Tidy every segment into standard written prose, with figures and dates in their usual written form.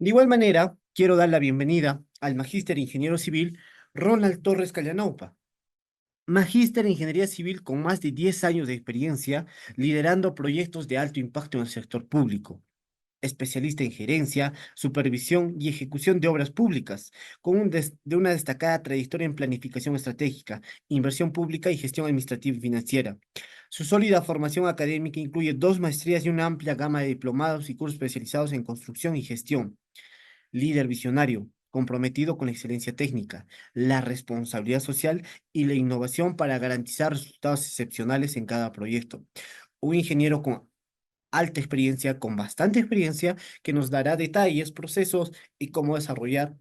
De igual manera, quiero dar la bienvenida al magíster ingeniero civil Ronald Torres Callanaupa, magíster en ingeniería civil con más de 10 años de experiencia liderando proyectos de alto impacto en el sector público, especialista en gerencia, supervisión y ejecución de obras públicas, con de una destacada trayectoria en planificación estratégica, inversión pública y gestión administrativa y financiera. Su sólida formación académica incluye dos maestrías y una amplia gama de diplomados y cursos especializados en construcción y gestión. Líder visionario, comprometido con la excelencia técnica, la responsabilidad social y la innovación para garantizar resultados excepcionales en cada proyecto. Un ingeniero con alta experiencia, con bastante experiencia, que nos dará detalles, procesos y cómo desarrollar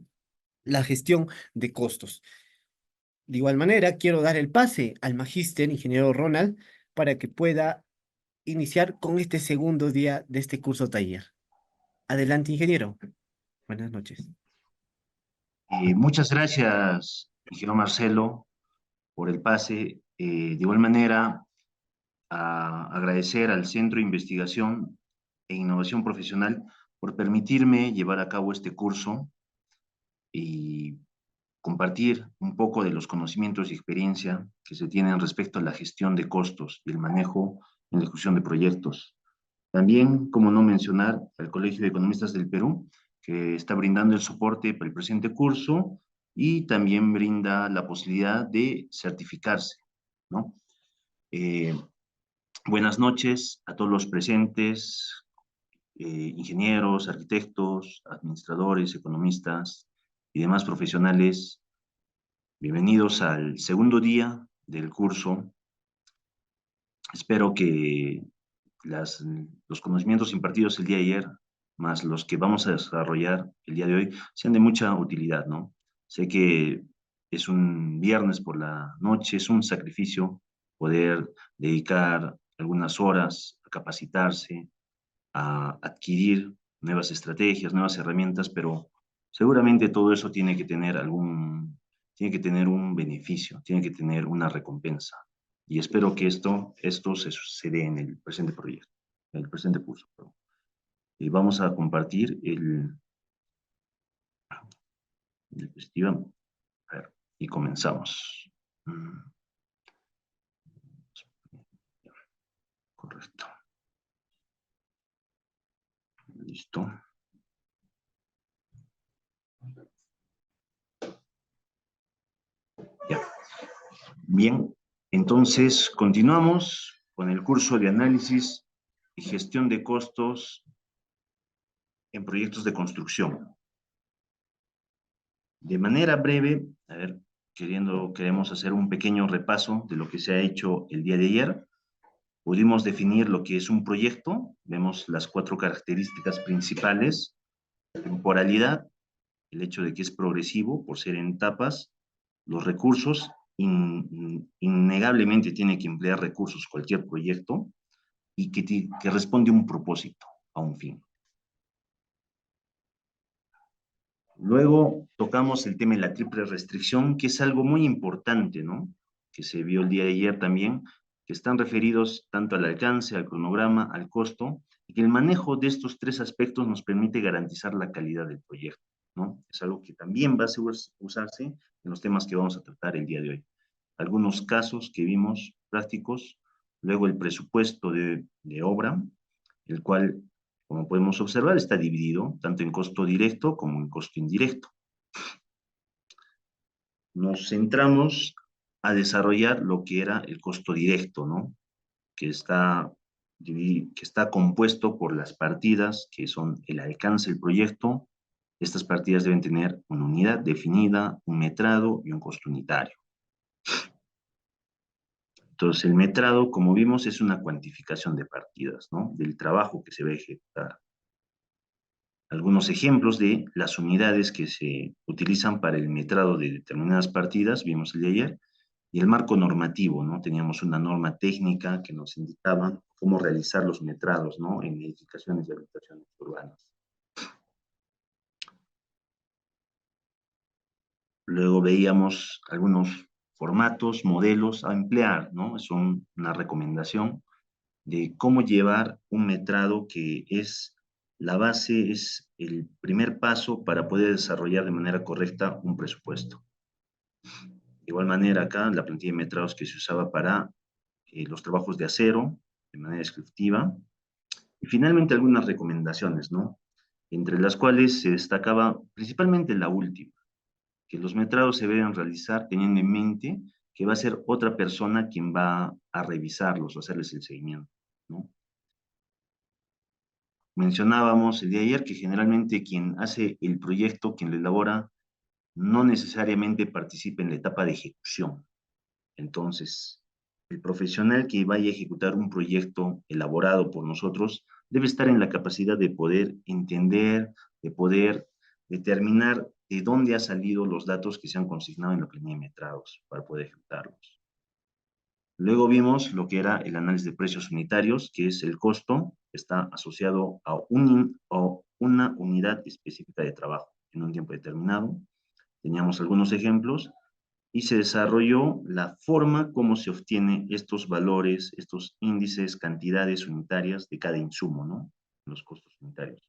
la gestión de costos. De igual manera, quiero dar el pase al magíster ingeniero Ronald para que pueda iniciar con este segundo día de este curso taller. Adelante, ingeniero. Buenas noches. Muchas gracias, ingeniero Marcelo, por el pase. De igual manera, agradecer al Centro de Investigación e Innovación Profesional por permitirme llevar a cabo este curso y compartir un poco de los conocimientos y experiencia que se tienen respecto a la gestión de costos y el manejo en la ejecución de proyectos. También, como no mencionar, al Colegio de Economistas del Perú, que está brindando el soporte para el presente curso y también brinda la posibilidad de certificarse, ¿no? Eh, Buenas noches a todos los presentes, ingenieros, arquitectos, administradores, economistas y demás profesionales. Bienvenidos al segundo día del curso. Espero que las, los conocimientos impartidos el día de ayer, más los que vamos a desarrollar el día de hoy, sean de mucha utilidad, ¿no? Sé que es un viernes por la noche, es un sacrificio poder dedicar algunas horas a capacitarse, a adquirir nuevas estrategias, nuevas herramientas, pero seguramente todo eso tiene que tener un beneficio, tiene que tener una recompensa. Y espero que esto se sucede en el presente proyecto, en el presente curso. Y vamos a compartir el festival. A ver, y comenzamos. Correcto. Listo. Ya. Bien, entonces continuamos con el curso de análisis y gestión de costos en proyectos de construcción. De manera breve, a ver, queremos hacer un pequeño repaso de lo que se ha hecho el día de ayer. Pudimos definir lo que es un proyecto, vemos las cuatro características principales: temporalidad, el hecho de que es progresivo por ser en etapas, los recursos, innegablemente tiene que emplear recursos cualquier proyecto, y que responde a un propósito, a un fin. Luego tocamos el tema de la triple restricción, que es algo muy importante, ¿no? Que se vio el día de ayer también, que están referidos tanto al alcance, al cronograma, al costo, y que el manejo de estos tres aspectos nos permite garantizar la calidad del proyecto, ¿no? Es algo que también va a usarse en los temas que vamos a tratar el día de hoy. Algunos casos que vimos prácticos, luego el presupuesto de obra, el cual, como podemos observar, está dividido tanto en costo directo como en costo indirecto. Nos centramos a desarrollar lo que era el costo directo, ¿no? Que está compuesto por las partidas que son el alcance del proyecto. Estas partidas deben tener una unidad definida, un metrado y un costo unitario. Entonces, el metrado, como vimos, es una cuantificación de partidas, ¿no? Del trabajo que se va a ejecutar. Algunos ejemplos de las unidades que se utilizan para el metrado de determinadas partidas, vimos el de ayer, y el marco normativo, ¿no? Teníamos una norma técnica que nos indicaba cómo realizar los metrados, ¿no? En edificaciones y habitaciones urbanas. Luego veíamos algunos formatos, modelos a emplear, ¿no? Es una recomendación de cómo llevar un metrado que es la base es el primer paso para poder desarrollar de manera correcta un presupuesto. De igual manera, acá la plantilla de metrados que se usaba para los trabajos de acero, de manera descriptiva, y finalmente algunas recomendaciones, ¿no? Entre las cuales se destacaba principalmente la última, que los metrados se deben realizar teniendo en mente que va a ser otra persona quien va a revisarlos o hacerles el seguimiento, ¿no? Mencionábamos el día de ayer que generalmente quien hace el proyecto, quien lo elabora, no necesariamente participa en la etapa de ejecución. Entonces, el profesional que vaya a ejecutar un proyecto elaborado por nosotros debe estar en la capacidad de poder entender, de poder determinar de dónde han salido los datos que se han consignado en la planilla de metrados para poder ejecutarlos. Luego vimos lo que era el análisis de precios unitarios, que es el costo que está asociado a una unidad específica de trabajo en un tiempo determinado. Teníamos algunos ejemplos y se desarrolló la forma como se obtiene estos valores, estos índices, cantidades unitarias de cada insumo, ¿no? Los costos unitarios.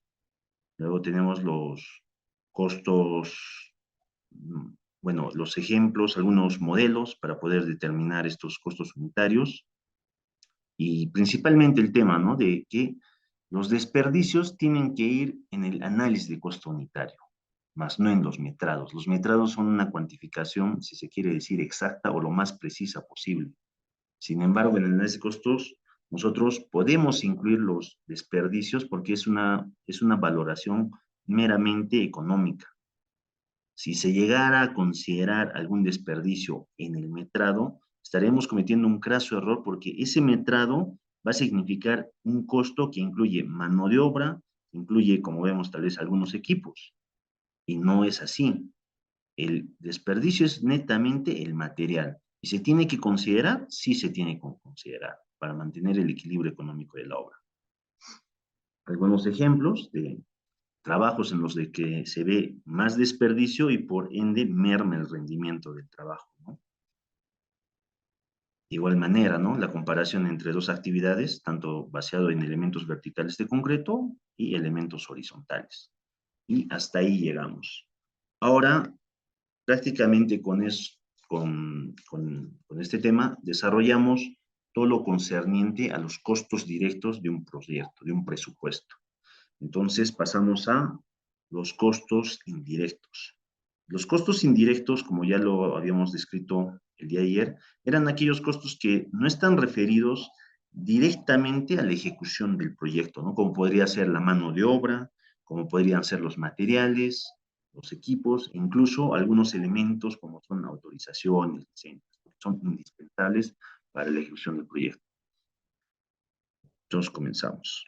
Luego tenemos los costos, bueno, los ejemplos, algunos modelos para poder determinar estos costos unitarios y principalmente el tema, ¿no? De que los desperdicios tienen que ir en el análisis de costo unitario, más no en los metrados. Los metrados son una cuantificación, si se quiere decir, exacta o lo más precisa posible. Sin embargo, en el análisis de costos, nosotros podemos incluir los desperdicios porque es una valoración meramente económica. Si se llegara a considerar algún desperdicio en el metrado, estaremos cometiendo un craso error porque ese metrado va a significar un costo que incluye mano de obra, incluye, como vemos, tal vez algunos equipos. Y no es así. El desperdicio es netamente el material. ¿Y se tiene que considerar? Sí se tiene que considerar para mantener el equilibrio económico de la obra. Algunos ejemplos de trabajos en los de que se ve más desperdicio y por ende merma el rendimiento del trabajo, ¿no? De igual manera, ¿no? La comparación entre dos actividades, tanto basado en elementos verticales de concreto y elementos horizontales. Y hasta ahí llegamos. Ahora, prácticamente con este tema, desarrollamos todo lo concerniente a los costos directos de un proyecto, de un presupuesto. Entonces pasamos a los costos indirectos. Los costos indirectos, como ya lo habíamos descrito el día de ayer, eran aquellos costos que no están referidos directamente a la ejecución del proyecto, ¿no? Como podría ser la mano de obra, como podrían ser los materiales, los equipos, e incluso algunos elementos como son autorizaciones, licencias, son indispensables para la ejecución del proyecto. Entonces comenzamos.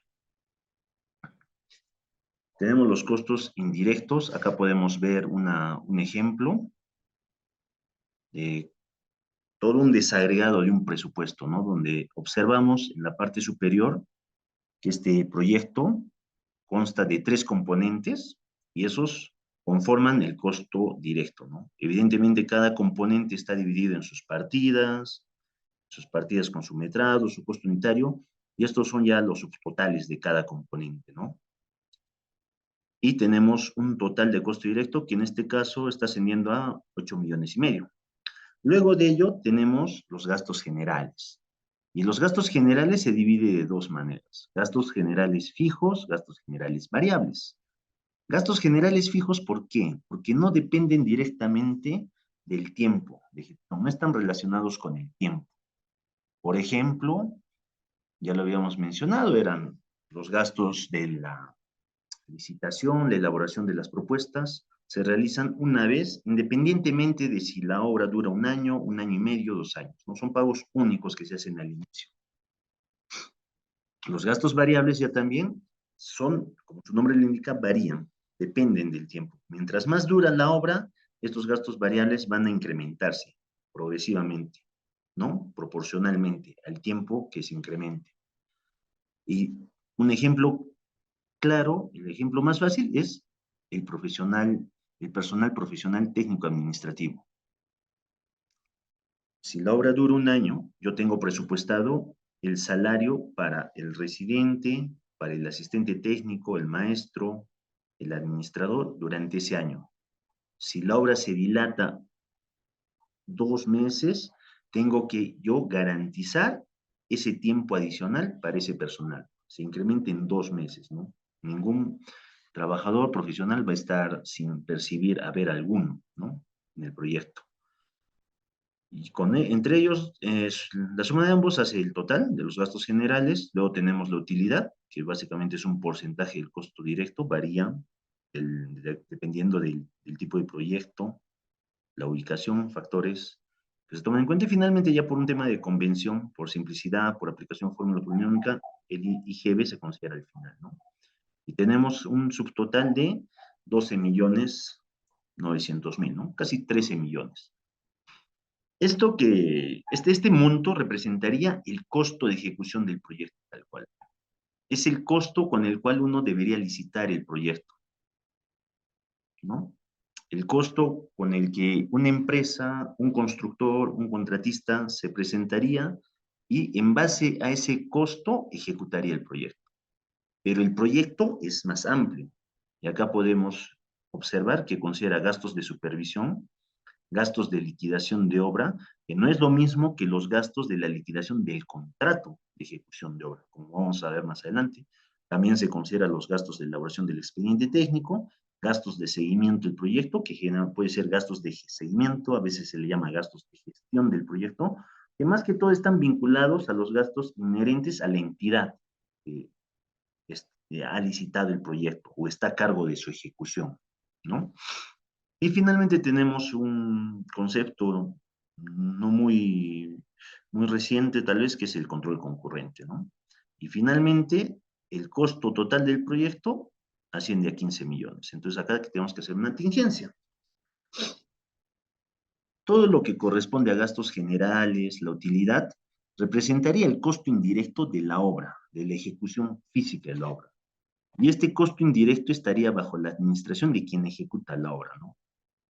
Tenemos los costos indirectos. Acá podemos ver un ejemplo de todo un desagregado de un presupuesto, ¿no? Donde observamos en la parte superior que este proyecto consta de 3 componentes y esos conforman el costo directo, ¿no? Evidentemente cada componente está dividido en sus partidas con su metrado, su costo unitario, y estos son ya los subtotales de cada componente, ¿no? Y tenemos un total de costo directo que en este caso está ascendiendo a 8,5 millones. Luego de ello tenemos los gastos generales. Y los gastos generales se divide de dos maneras. Gastos generales fijos, gastos generales variables. Gastos generales fijos, ¿por qué? Porque no dependen directamente del tiempo de ejecución, no están relacionados con el tiempo. Por ejemplo, ya lo habíamos mencionado, eran los gastos de la licitación, la elaboración de las propuestas, se realizan una vez, independientemente de si la obra dura un año y medio, 2 años. No son pagos únicos que se hacen al inicio. Los gastos variables ya también son, como su nombre le indica, varían, dependen del tiempo. Mientras más dura la obra, estos gastos variables van a incrementarse progresivamente, ¿no? Proporcionalmente al tiempo que se incremente. Y un ejemplo claro, el ejemplo más fácil es el personal profesional técnico administrativo. Si la obra dura un año, yo tengo presupuestado el salario para el residente, para el asistente técnico, el maestro, el administrador durante ese año. Si la obra se dilata 2 meses, tengo que yo garantizar ese tiempo adicional para ese personal. Se incrementa en 2 meses, ¿no? Ningún trabajador profesional va a estar sin percibir haber alguno, ¿no? En el proyecto. Y entre ellos, la suma de ambos hace el total de los gastos generales. Luego tenemos la utilidad, que básicamente es un porcentaje del costo directo, varía dependiendo del tipo de proyecto, la ubicación, factores que se toman en cuenta. Y finalmente, ya por un tema de convención, por simplicidad, por aplicación fórmula polinómica, el IGB se considera al final, ¿no? Y tenemos un subtotal de 12.900.000, ¿no? Casi 13 millones. Este monto representaría el costo de ejecución del proyecto tal cual. Es el costo con el cual uno debería licitar el proyecto, ¿no? El costo con el que una empresa, un constructor, un contratista se presentaría y en base a ese costo ejecutaría el proyecto. Pero el proyecto es más amplio y acá podemos observar que considera gastos de supervisión, gastos de liquidación de obra, que no es lo mismo que los gastos de la liquidación del contrato de ejecución de obra, como vamos a ver más adelante. También se consideran los gastos de elaboración del expediente técnico, gastos de seguimiento del proyecto, que puede ser gastos de seguimiento, a veces se le llama gastos de gestión del proyecto, que más que todo están vinculados a los gastos inherentes a la entidad que ha licitado el proyecto o está a cargo de su ejecución, ¿no? Y finalmente tenemos un concepto no muy reciente, tal vez, que es el control concurrente, ¿no? Y finalmente, el costo total del proyecto asciende a 15 millones. Entonces, acá tenemos que hacer una tingencia. Todo lo que corresponde a gastos generales, la utilidad, representaría el costo indirecto de la obra, de la ejecución física de la obra. Y este costo indirecto estaría bajo la administración de quien ejecuta la obra, ¿no?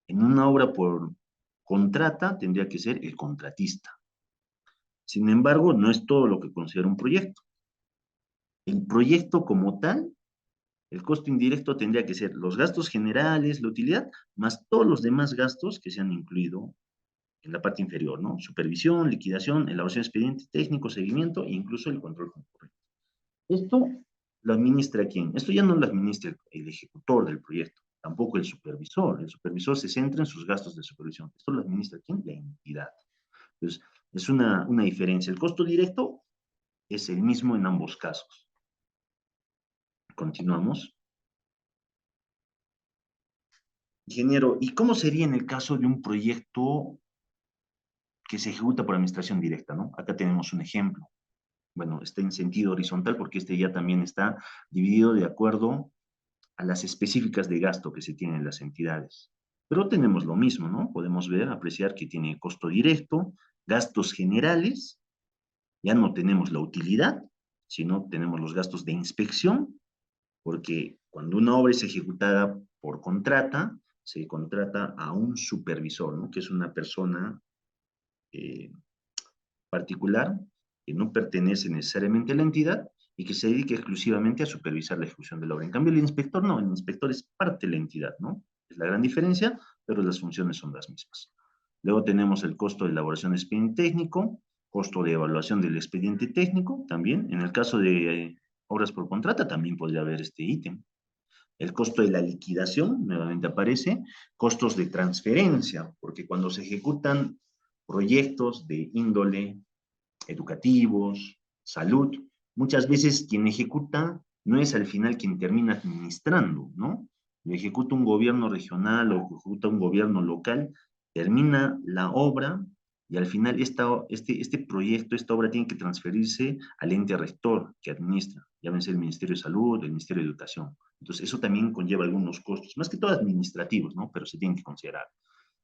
En una obra por contrata tendría que ser el contratista. Sin embargo, no es todo lo que considera un proyecto. El proyecto como tal, el costo indirecto tendría que ser los gastos generales, la utilidad, más todos los demás gastos que se han incluido en la parte inferior, ¿no? Supervisión, liquidación, elaboración de expediente técnico, seguimiento e incluso el control concurrente. Esto lo administra quién? Esto ya no lo administra el ejecutor del proyecto, tampoco el supervisor. El supervisor se centra en sus gastos de supervisión. Esto lo administra quién? La entidad. Entonces, es una diferencia. El costo directo es el mismo en ambos casos. Continuamos. Ingeniero, ¿y cómo sería en el caso de un proyecto que se ejecuta por administración directa, ¿no? Acá tenemos un ejemplo. Bueno, está en sentido horizontal porque este ya también está dividido de acuerdo a las específicas de gasto que se tienen en las entidades. Pero tenemos lo mismo, ¿no? Podemos ver, apreciar que tiene costo directo, gastos generales, ya no tenemos la utilidad, sino tenemos los gastos de inspección, porque cuando una obra es ejecutada por contrata, se contrata a un supervisor, ¿no? Que es una persona eh, particular que no pertenece necesariamente a la entidad y que se dedique exclusivamente a supervisar la ejecución de la obra. En cambio, el inspector no, el inspector es parte de la entidad, ¿no? Es la gran diferencia, pero las funciones son las mismas. Luego tenemos el costo de elaboración de expediente técnico, costo de evaluación del expediente técnico, también. En el caso de obras por contrata, también podría haber este ítem. El costo de la liquidación, nuevamente aparece, costos de transferencia, porque cuando se ejecutan proyectos de índole educativos, salud, muchas veces quien ejecuta no es al final quien termina administrando, ¿no? Lo ejecuta un gobierno regional o ejecuta un gobierno local, termina la obra y al final este proyecto, esta obra tiene que transferirse al ente rector que administra, llámese el Ministerio de Salud, el Ministerio de Educación. Entonces, eso también conlleva algunos costos, más que todo administrativos, ¿no? Pero se tienen que considerar.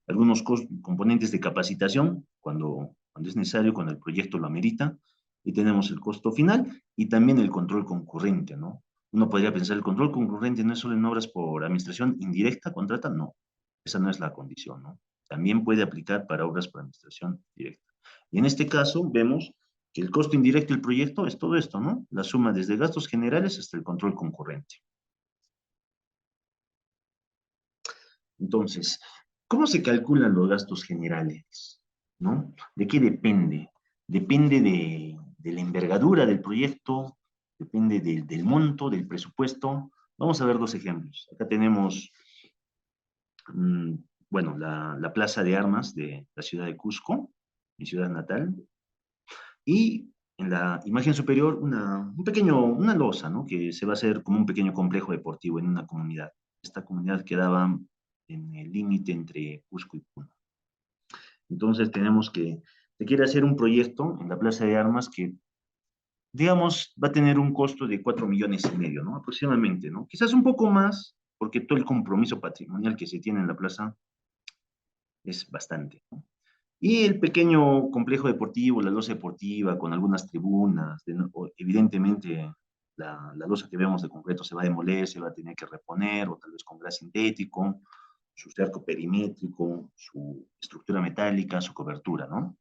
Algunos componentes de capacitación, cuando es necesario, cuando el proyecto lo amerita, y tenemos el costo final y también el control concurrente, ¿no? Uno podría pensar, el control concurrente no es solo en obras por administración indirecta, contrata, no, esa no es la condición, ¿no? También puede aplicar para obras por administración directa. Y en este caso vemos Que el costo indirecto del proyecto es todo esto, ¿no? La suma desde gastos generales hasta el control concurrente. Entonces, ¿cómo se calculan los gastos generales? ¿No? ¿De qué depende? Depende de la envergadura del proyecto, depende del monto, del presupuesto. Vamos a ver dos ejemplos. Acá tenemos, mm, bueno, la plaza de armas de la ciudad de Cusco, mi ciudad natal, y en la imagen superior una losa, ¿no? Que se va a hacer como un pequeño complejo deportivo en una comunidad. Esta comunidad quedaba en el límite entre Cusco y Puno. Entonces tenemos que, se quiere hacer un proyecto en la Plaza de Armas que, digamos, va a tener un costo de 4,5 millones, ¿no? Aproximadamente, ¿no? Quizás un poco más, porque todo el compromiso patrimonial que se tiene en la plaza es bastante, ¿no? Y el pequeño complejo deportivo, la losa deportiva, con algunas tribunas, evidentemente la losa que vemos de concreto se va a demoler, se va a tener que reponer, o tal vez con gras sintético, su cerco perimétrico, su estructura metálica, su cobertura, ¿no?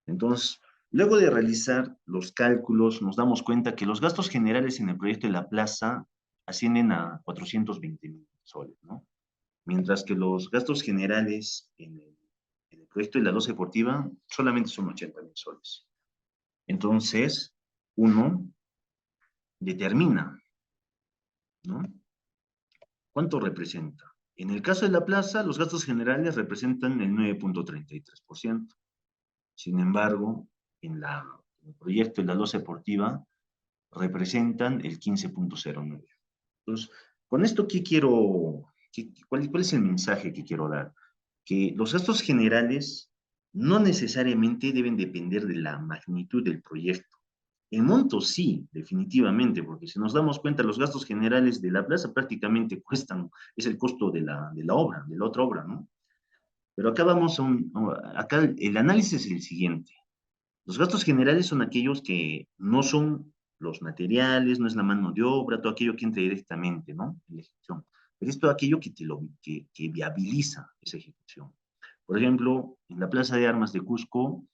Entonces, luego de realizar los cálculos, nos damos cuenta que los gastos generales en el proyecto de la plaza ascienden a 420,000 soles, ¿no? Mientras que los gastos generales en el proyecto de la losa deportiva solamente son 80,000 soles. Entonces, uno determina, ¿no? ¿Cuánto representa? En el caso de la plaza, los gastos generales representan el 9,33%. Sin embargo, en el proyecto de la losa deportiva representan el 15,09. Entonces, con esto, ¿cuál es el mensaje que quiero dar? Que los gastos generales no necesariamente deben depender de la magnitud del proyecto. En monto sí, definitivamente, porque si nos damos cuenta, los gastos generales de la plaza prácticamente cuestan, es el costo de la obra, de la otra obra, ¿no? Pero acá el análisis es el siguiente. Los gastos generales son aquellos que no son los materiales, no es la mano de obra, todo aquello que entra directamente, ¿no? En la ejecución. Pero es todo aquello que viabiliza esa ejecución. Por ejemplo, en la Plaza de Armas de Cusco,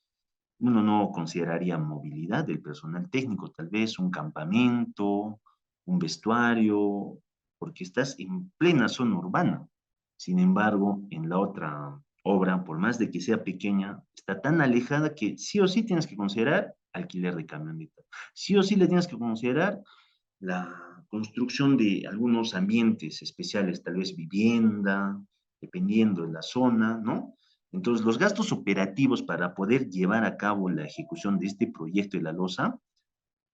uno no consideraría movilidad del personal técnico, tal vez un campamento, un vestuario, porque estás en plena zona urbana. Sin embargo, en la otra obra, por más de que sea pequeña, está tan alejada que sí o sí tienes que considerar alquiler de camioneta. Sí o sí le tienes que considerar la construcción de algunos ambientes especiales, tal vez vivienda, dependiendo de la zona, ¿no? Entonces, los gastos operativos para poder llevar a cabo la ejecución de este proyecto de la losa,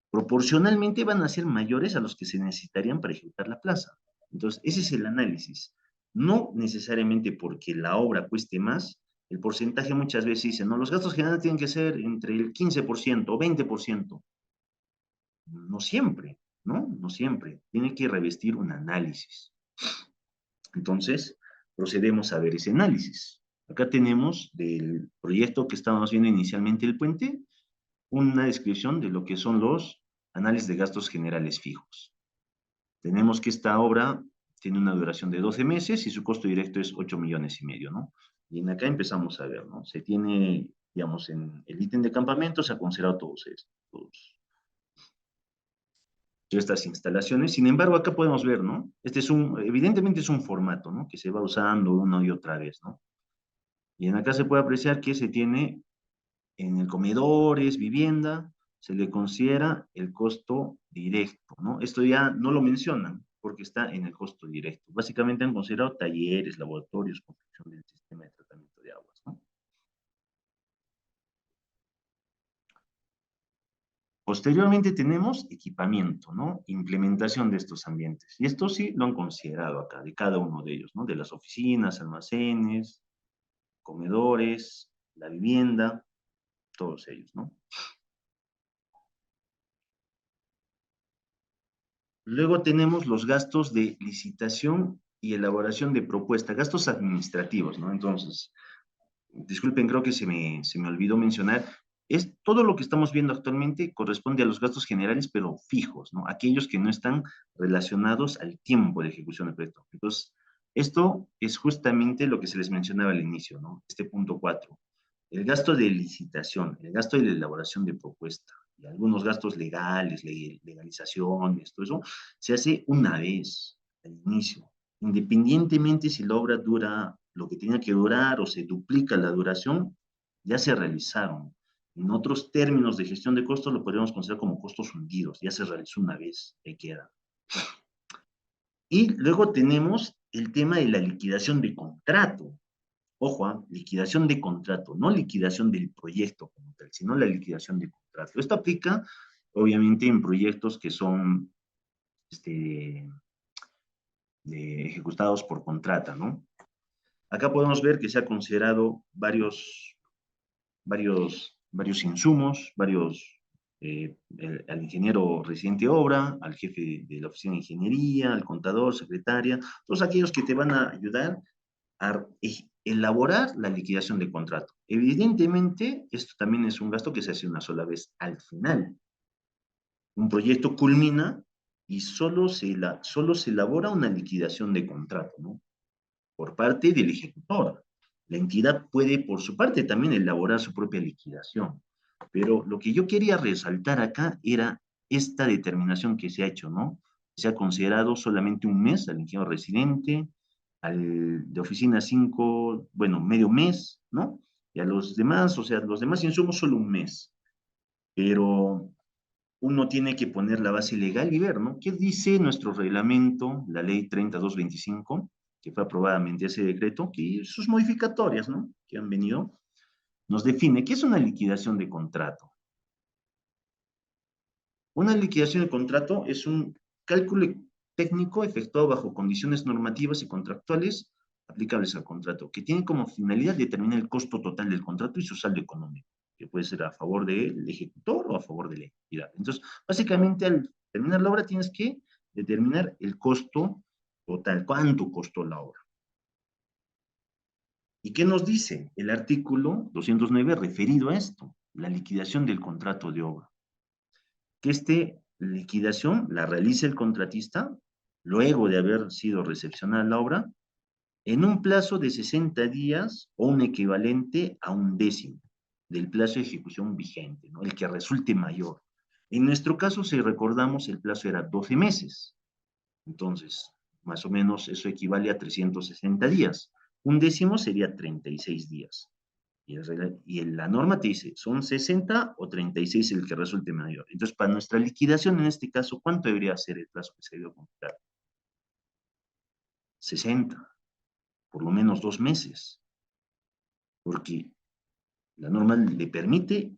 proporcionalmente van a ser mayores a los que se necesitarían para ejecutar la plaza. Entonces, ese es el análisis. No necesariamente porque la obra cueste más, el porcentaje muchas veces dice, no, los gastos generales tienen que ser entre el 15% o 20%. No siempre, ¿no? No siempre. Tiene que revestir un análisis. Entonces, procedemos a ver ese análisis. Acá tenemos del proyecto que estábamos viendo inicialmente el puente, una descripción de lo que son los análisis de gastos generales fijos. Tenemos que esta obra tiene una duración de 12 meses y su costo directo es 8,5 millones, ¿no? Y en acá empezamos a ver, ¿no? Se tiene, digamos, en el ítem de campamento se ha considerado todos estos, estas instalaciones. Sin embargo, acá podemos ver, ¿no? Evidentemente es un formato, ¿no? Que se va usando una y otra vez, ¿no? Y en acá se puede apreciar que se tiene en el comedores, vivienda, se le considera el costo directo, ¿no? Esto ya no lo mencionan porque está en el costo directo. Básicamente han considerado talleres, laboratorios, construcción del sistema de tratamiento de aguas, ¿no? Posteriormente tenemos equipamiento, ¿no? Implementación de estos ambientes. Y esto sí lo han considerado acá, de cada uno de ellos, ¿no? De las oficinas, almacenes, comedores, la vivienda, todos ellos, ¿no? Luego tenemos los gastos de licitación y elaboración de propuesta, gastos administrativos, ¿no? Entonces, disculpen, creo que se me olvidó mencionar, es todo lo que estamos viendo actualmente corresponde a los gastos generales, pero fijos, ¿no? Aquellos que no están relacionados al tiempo de ejecución del proyecto. Entonces, esto es justamente lo que se les mencionaba al inicio, ¿no? Este punto 4. el gasto de licitación, el gasto de la elaboración de propuesta y algunos gastos legales, legalizaciones, todo eso, se hace una vez al inicio, independientemente si la obra dura lo que tenía que durar o se duplica la duración, ya se realizaron. En otros términos de gestión de costos lo podríamos considerar como costos hundidos, ya se realizó una vez, ahí queda. Y luego tenemos el tema de la liquidación de contrato. Ojo, liquidación de contrato, no liquidación del proyecto como tal, sino la liquidación de contrato. Esto aplica, obviamente, en proyectos que son este, ejecutados por contrata, ¿no? Acá podemos ver que se ha considerado varios insumos, al ingeniero residente de obra, al jefe de la oficina de ingeniería, al contador, secretaria, todos aquellos que te van a ayudar a elaborar la liquidación de contrato. Evidentemente, esto también es un gasto que se hace una sola vez al final. Un proyecto culmina y solo se elabora una liquidación de contrato, ¿no? Por parte del ejecutor. La entidad puede, por su parte, también elaborar su propia liquidación. Pero lo que yo quería resaltar acá era esta determinación que se ha hecho, ¿no? Se ha considerado solamente un mes al ingeniero residente, al de oficina 5, bueno, medio mes, ¿no? Y a los demás, o sea, los demás insumos solo un mes. Pero uno tiene que poner la base legal y ver, ¿no? ¿Qué dice nuestro reglamento, la ley 3225, que fue aprobada mediante ese decreto, que sus modificatorias, ¿no? Que han venido, nos define qué es una liquidación de contrato. Una liquidación de contrato es un cálculo técnico efectuado bajo condiciones normativas y contractuales aplicables al contrato, que tiene como finalidad determinar el costo total del contrato y su saldo económico, que puede ser a favor del ejecutor o a favor de la entidad. Entonces, básicamente, al terminar la obra tienes que determinar el costo total, cuánto costó la obra. ¿Y qué nos dice el artículo 209 referido a esto? La liquidación del contrato de obra. Que esta liquidación la realice el contratista luego de haber sido recepcionada la obra en un plazo de 60 días o un equivalente a un décimo del plazo de ejecución vigente, ¿no? El que resulte mayor. En nuestro caso, si recordamos, el plazo era 12 meses. Entonces, más o menos eso equivale a 360 días. Un décimo sería 36 días. La norma te dice, ¿son 60 o 36 el que resulte mayor? Entonces, para nuestra liquidación, en este caso, ¿cuánto debería ser el plazo que se debió completar? 60, por lo menos 2 meses, porque la norma le permite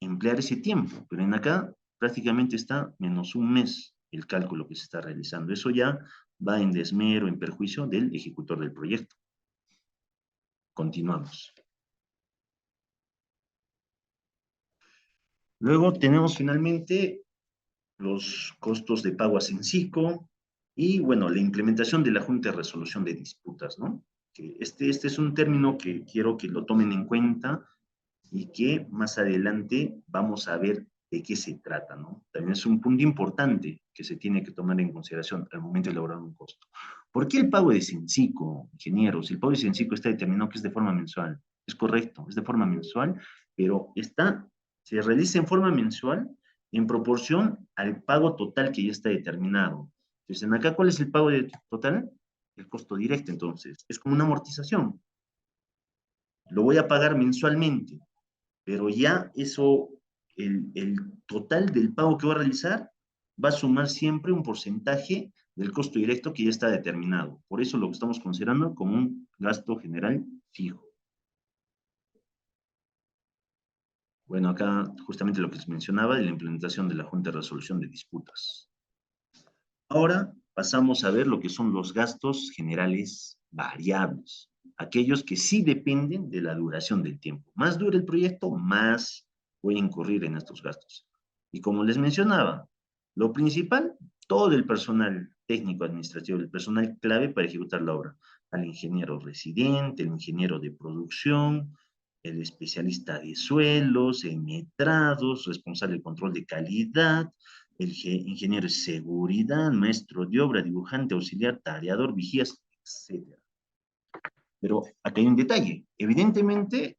emplear ese tiempo, pero en acá prácticamente está menos un mes el cálculo que se está realizando. Eso ya va en desmero, en perjuicio del ejecutor del proyecto. Continuamos. Luego tenemos finalmente los costos de pago a Sencico y, bueno, la implementación de la Junta de Resolución de Disputas, ¿no? Que este es un término que quiero que lo tomen en cuenta y que más adelante vamos a ver de qué se trata, ¿no? También es un punto importante que se tiene que tomar en consideración al momento de elaborar un costo. ¿Por qué el pago de Sencico, ingenieros? El pago de Sencico está determinado que es de forma mensual. Es correcto, es de forma mensual, pero se realiza en forma mensual en proporción al pago total que ya está determinado. Entonces, en acá, ¿cuál es el pago total? El costo directo, entonces. Es como una amortización. Lo voy a pagar mensualmente, pero ya eso, el total del pago que va a realizar va a sumar siempre un porcentaje del costo directo que ya está determinado. Por eso lo que estamos considerando como un gasto general fijo. Bueno, acá justamente lo que les mencionaba de la implementación de la Junta de Resolución de Disputas. Ahora pasamos a ver lo que son los gastos generales variables, aquellos que sí dependen de la duración del tiempo. Más dura el proyecto, más voy a incurrir en estos gastos. Y como les mencionaba, lo principal, todo el personal técnico administrativo, el personal clave para ejecutar la obra, al ingeniero residente, el ingeniero de producción, el especialista de suelos, en metrados, responsable del control de calidad, el ingeniero de seguridad, maestro de obra, dibujante, auxiliar, tareador, vigías, etc. Pero acá hay un detalle. Evidentemente,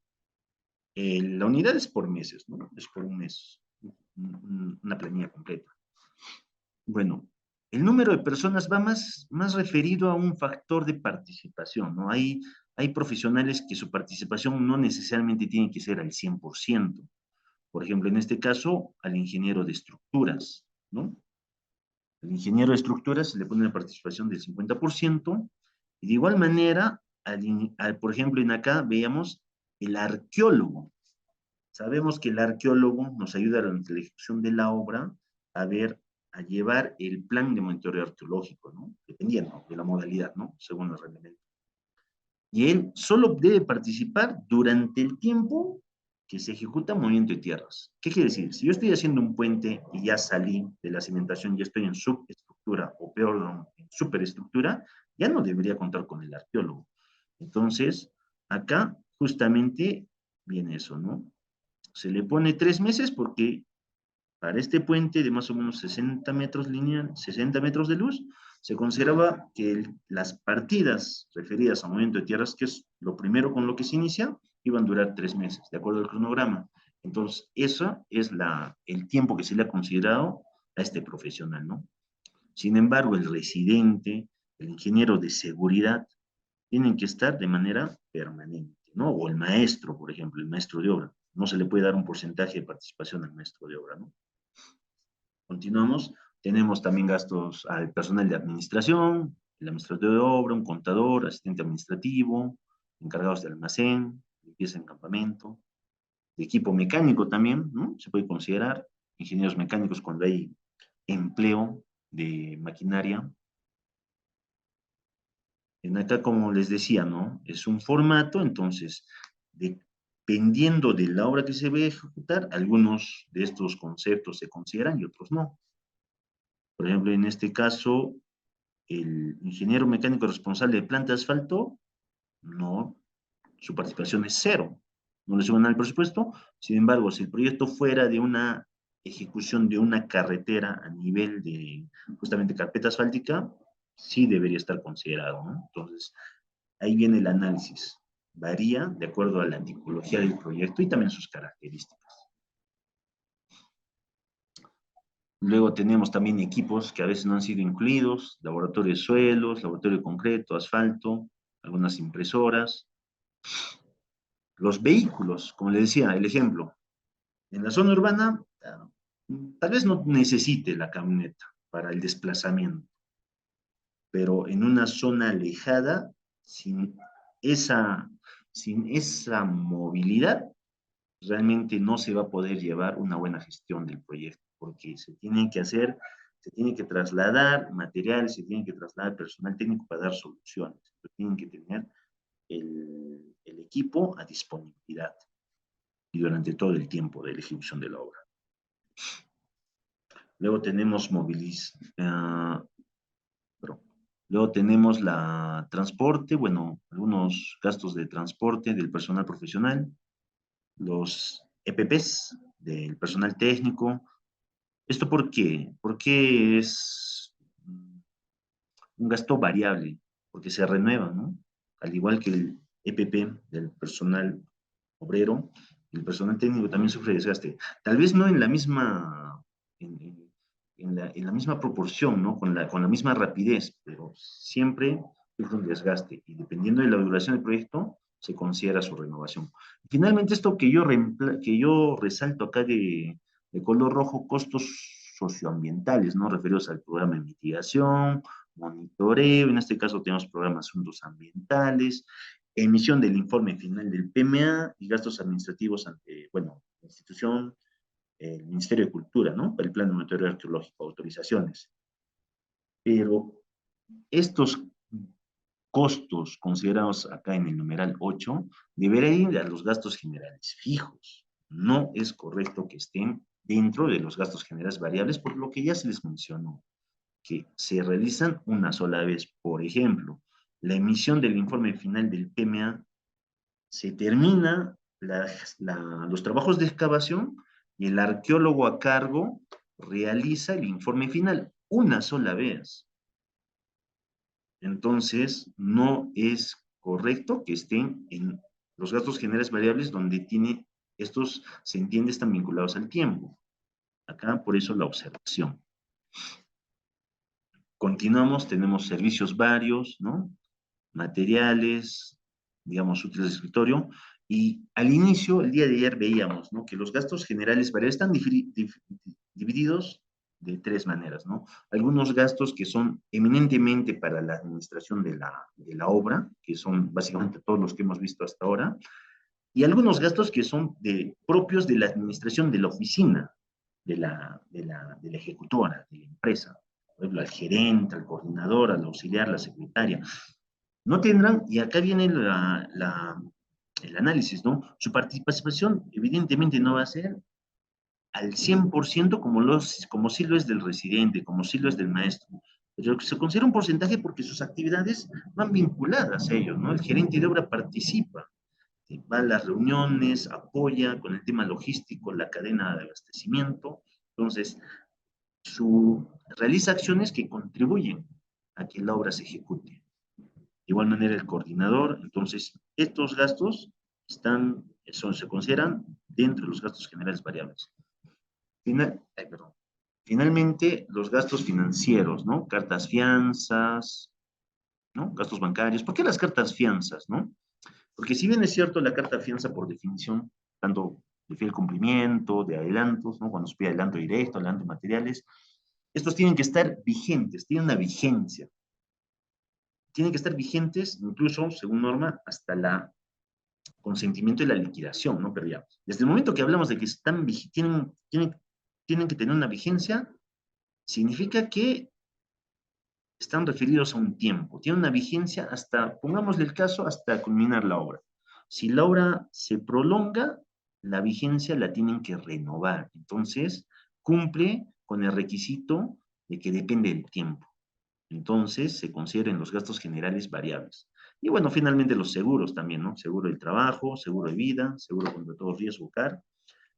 La unidad es por meses, ¿no? Es por un mes, una planilla completa. Bueno, el número de personas va más referido a un factor de participación, ¿no? Hay profesionales que su participación no necesariamente tiene que ser al 100%. Por ejemplo, en este caso, al ingeniero de estructuras, ¿no? Al ingeniero de estructuras se le pone una participación del 50%, y de igual manera, por ejemplo, en acá veíamos el arqueólogo. Sabemos que el arqueólogo nos ayuda durante la ejecución de la obra a ver, a llevar el plan de monitoreo arqueológico, ¿no? Dependiendo de la modalidad, ¿no? Según el reglamento. Y él solo debe participar durante el tiempo que se ejecuta movimiento de tierras. ¿Qué quiere decir? Si yo estoy haciendo un puente y ya salí de la cimentación, ya estoy en subestructura, o peor, en superestructura, ya no debería contar con el arqueólogo. Entonces, acá justamente viene eso, ¿no? Se le pone 3 meses porque para este puente de más o menos 60 metros lineal, 60 metros de luz, se consideraba que las partidas referidas a movimiento de tierras, que es lo primero con lo que se inicia, iban a durar 3 meses, de acuerdo al cronograma. Entonces, eso es el tiempo que se le ha considerado a este profesional, ¿no? Sin embargo, el residente, el ingeniero de seguridad, tienen que estar de manera permanente, ¿no? O el maestro, por ejemplo, el maestro de obra. No se le puede dar un porcentaje de participación al maestro de obra, ¿no? Continuamos. Tenemos también gastos al personal de administración, el administrador de obra, un contador, asistente administrativo, encargados de almacén, limpieza en campamento, de equipo mecánico también, ¿no? Se puede considerar, ingenieros mecánicos cuando hay empleo de maquinaria. En acá, como les decía, ¿no? Es un formato, entonces, dependiendo de la obra que se va a ejecutar, algunos de estos conceptos se consideran y otros no. Por ejemplo, en este caso, el ingeniero mecánico responsable de planta de asfalto, no, su participación es cero, no le suben al presupuesto. Sin embargo, si el proyecto fuera de una ejecución de una carretera a nivel de justamente carpeta asfáltica, sí debería estar considerado, ¿no? Entonces, ahí viene el análisis. Varía de acuerdo a la tipología del proyecto y también sus características. Luego tenemos también equipos que a veces no han sido incluidos, laboratorio de suelos, laboratorio de concreto, asfalto, algunas impresoras. Los vehículos, como le decía, el ejemplo, en la zona urbana, tal vez no necesite la camioneta para el desplazamiento, pero en una zona alejada, sin esa, sin esa movilidad, realmente no se va a poder llevar una buena gestión del proyecto, porque se tiene que trasladar materiales, se tiene que trasladar personal técnico para dar soluciones, tienen que tener el equipo a disponibilidad y durante todo el tiempo de la ejecución de la obra. Luego tenemos luego tenemos la transporte, bueno, algunos gastos de transporte del personal profesional, los EPPs del personal técnico. ¿Esto por qué? Porque es un gasto variable, porque se renueva, ¿no? Al igual que el EPP del personal obrero, el personal técnico también sufre desgaste. Tal vez no en la misma, en la misma proporción, ¿no? Con la misma rapidez, pero siempre sufre un desgaste y dependiendo de la duración del proyecto, se considera su renovación. Finalmente, esto que yo resalto acá de color rojo, costos socioambientales, ¿no? Referidos al programa de mitigación, monitoreo, en este caso tenemos programas de asuntos ambientales, emisión del informe final del PMA y gastos administrativos ante, bueno, la institución, el Ministerio de Cultura, ¿no? Para el Plan de Monitoreo Arqueológico, autorizaciones. Pero estos costos considerados acá en el numeral 8 deberían ir a los gastos generales fijos. No es correcto que estén dentro de los gastos generales variables, por lo que ya se les mencionó, que se realizan una sola vez. Por ejemplo, la emisión del informe final del PMA, se termina los trabajos de excavación y el arqueólogo a cargo realiza el informe final una sola vez. Entonces, no es correcto que estén en los gastos generales variables donde tiene Estos, se entiende, están vinculados al tiempo. Acá, por eso, la observación. Continuamos, tenemos servicios varios, ¿no? Materiales, digamos, útiles de escritorio. Y al inicio, el día de ayer, veíamos, ¿no?, que los gastos generales variables están divididos de tres maneras, ¿no? Algunos gastos que son eminentemente para la administración de la obra, que son básicamente todos los que hemos visto hasta ahora, y algunos gastos que son propios de la administración de la oficina, de la ejecutora, de la empresa. Por ejemplo, al gerente, al coordinador, al auxiliar, la secretaria. No tendrán, y acá viene el análisis, ¿no? Su participación evidentemente no va a ser al 100% como sí lo es del residente, como sí lo es del maestro. Pero se considera un porcentaje porque sus actividades van vinculadas a ellos, ¿no? El gerente de obra participa, va a las reuniones, apoya con el tema logístico, la cadena de abastecimiento. Entonces, realiza acciones que contribuyen a que la obra se ejecute. De igual manera, el coordinador. Entonces, estos gastos se consideran dentro de los gastos generales variables. Perdón. Finalmente, los gastos financieros, ¿no? Cartas fianzas, ¿no? Gastos bancarios. ¿Por qué las cartas fianzas, no? Porque si bien es cierto, la carta fianza, por definición, tanto de fiel cumplimiento, de adelantos, ¿no? Cuando se pide adelanto directo, adelanto de materiales, estos tienen que estar vigentes, tienen una vigencia. Tienen que estar vigentes, incluso, según norma, hasta la consentimiento de la liquidación, ¿no? Pero ya, desde el momento que hablamos de que tienen que tener una vigencia, significa que están referidos a un tiempo, tienen una vigencia hasta, pongámosle el caso, hasta culminar la obra. Si la obra se prolonga, la vigencia la tienen que renovar. Entonces, cumple con el requisito de que depende del tiempo. Entonces, se consideran los gastos generales variables. Y bueno, finalmente los seguros también, ¿no? Seguro del trabajo, seguro de vida, seguro contra todo riesgo CAR.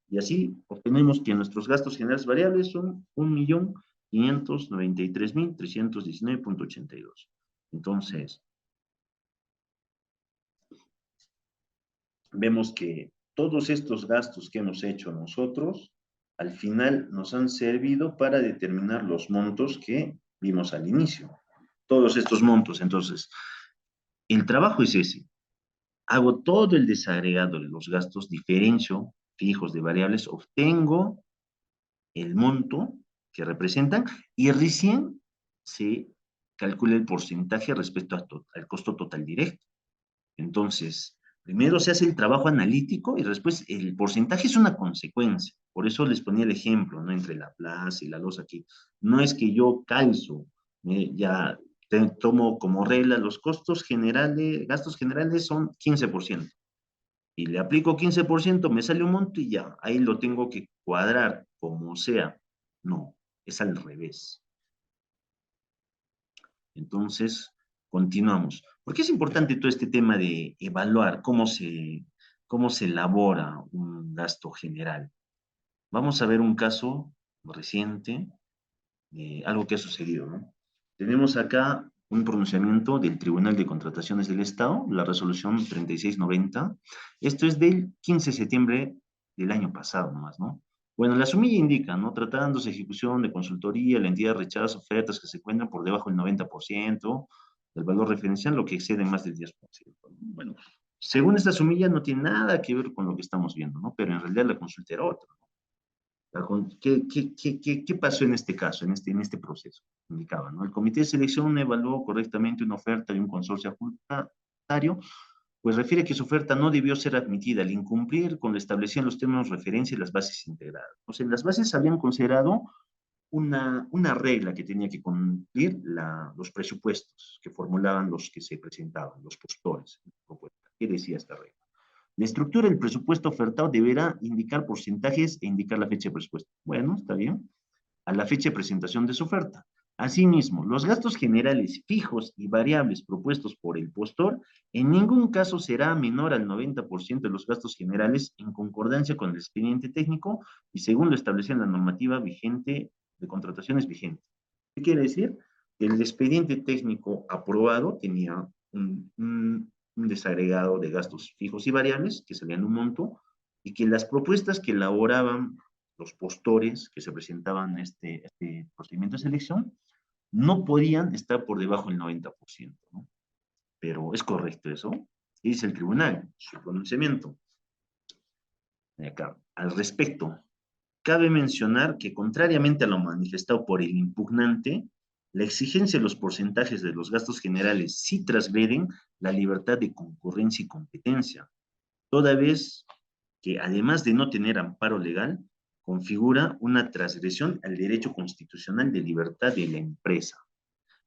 Y así obtenemos que nuestros gastos generales variables son 1.593.319.82. Entonces, vemos que todos estos gastos que hemos hecho nosotros, al final nos han servido para determinar los montos que vimos al inicio. Todos estos montos. Entonces, el trabajo es ese. Hago todo el desagregado de los gastos, diferencio fijos de variables, obtengo el monto que representan y recién se calcula el porcentaje respecto al costo total directo. Entonces, primero se hace el trabajo analítico y después el porcentaje es una consecuencia. Por eso les ponía el ejemplo, ¿no? Entre la plaza y la losa aquí. No es que yo calzo, ya tomo como regla los costos generales, gastos generales son 15%. Y le aplico 15%, me sale un monto y ya, ahí lo tengo que cuadrar como sea. No, es al revés. Entonces, continuamos. ¿Por qué es importante todo este tema de evaluar cómo se elabora un gasto general? Vamos a ver un caso reciente, algo que ha sucedido, ¿no? Tenemos acá un pronunciamiento del Tribunal de Contrataciones del Estado, la resolución 3690. Esto es del 15 de septiembre del año pasado nomás, ¿no? Bueno, la sumilla indica, ¿no? Tratándose de ejecución de consultoría, la entidad rechaza ofertas que se encuentran por debajo del 90% del valor referencial, lo que excede más del 10%. Bueno, según esta sumilla no tiene nada que ver con lo que estamos viendo, ¿no? Pero en realidad la consulta era otra. ¿Qué pasó en este caso, en este proceso? Indicaba, ¿no? El comité de selección evaluó correctamente una oferta de un consorcio adjudicatario, pues refiere que su oferta no debió ser admitida al incumplir con lo establecido en los términos de referencia y las bases integradas. O sea, las bases habían considerado una regla que tenía que cumplir los presupuestos que formulaban los que se presentaban, los postores. ¿Qué decía esta regla? La estructura del presupuesto ofertado deberá indicar porcentajes e indicar la fecha de presupuesto. Bueno, está bien. A la fecha de presentación de su oferta. Asimismo, los gastos generales fijos y variables propuestos por el postor en ningún caso será menor al 90% de los gastos generales en concordancia con el expediente técnico y según lo establecido en la normativa vigente de contrataciones vigente. ¿Qué quiere decir? El expediente técnico aprobado tenía un desagregado de gastos fijos y variables que salían un monto y que las propuestas que elaboraban los postores que se presentaban en este procedimiento de selección no podían estar por debajo del 90%, ¿no? Pero es correcto eso, dice el tribunal, su pronunciamiento. Acá, al respecto, cabe mencionar que contrariamente a lo manifestado por el impugnante, la exigencia de los porcentajes de los gastos generales sí transgreden la libertad de concurrencia y competencia, toda vez que además de no tener amparo legal, configura una transgresión al derecho constitucional de libertad de la empresa,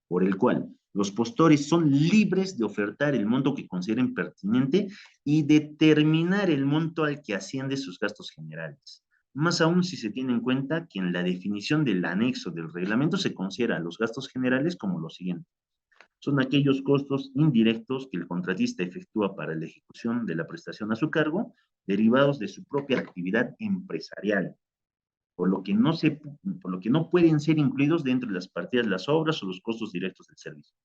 por el cual los postores son libres de ofertar el monto que consideren pertinente y determinar el monto al que asciende sus gastos generales. Más aún si se tiene en cuenta que en la definición del anexo del reglamento se considera los gastos generales como lo siguiente. Son aquellos costos indirectos que el contratista efectúa para la ejecución de la prestación a su cargo, derivados de su propia actividad empresarial, por lo que no pueden ser incluidos dentro de las partidas de las obras o los costos directos del servicio.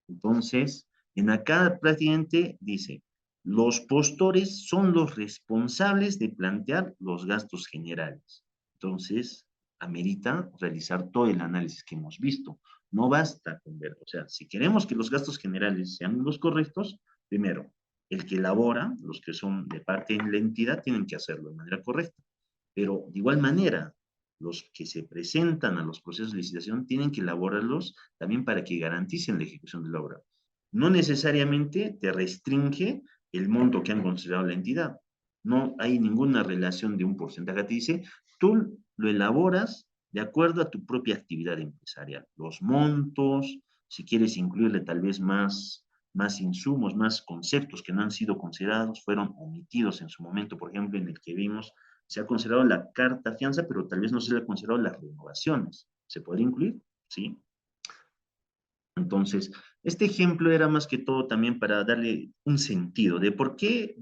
Entonces, en acá prácticamente dice, los postores son los responsables de plantear los gastos generales. Entonces, amerita realizar todo el análisis que hemos visto. No basta con ver, o sea, si queremos que los gastos generales sean los correctos, primero, el que elabora, los que son de parte de la entidad, tienen que hacerlo de manera correcta. Pero de igual manera, los que se presentan a los procesos de licitación tienen que elaborarlos también para que garanticen la ejecución de la obra. No necesariamente te restringe el monto que han considerado la entidad. No hay ninguna relación de un porcentaje. Te dice, tú lo elaboras de acuerdo a tu propia actividad empresarial. Los montos, si quieres incluirle tal vez más insumos, más conceptos que no han sido considerados, fueron omitidos en su momento, por ejemplo, en el que vimos se ha considerado la carta fianza, pero tal vez no se le ha considerado las renovaciones. ¿Se podría incluir? Sí. Entonces, este ejemplo era más que todo también para darle un sentido de por qué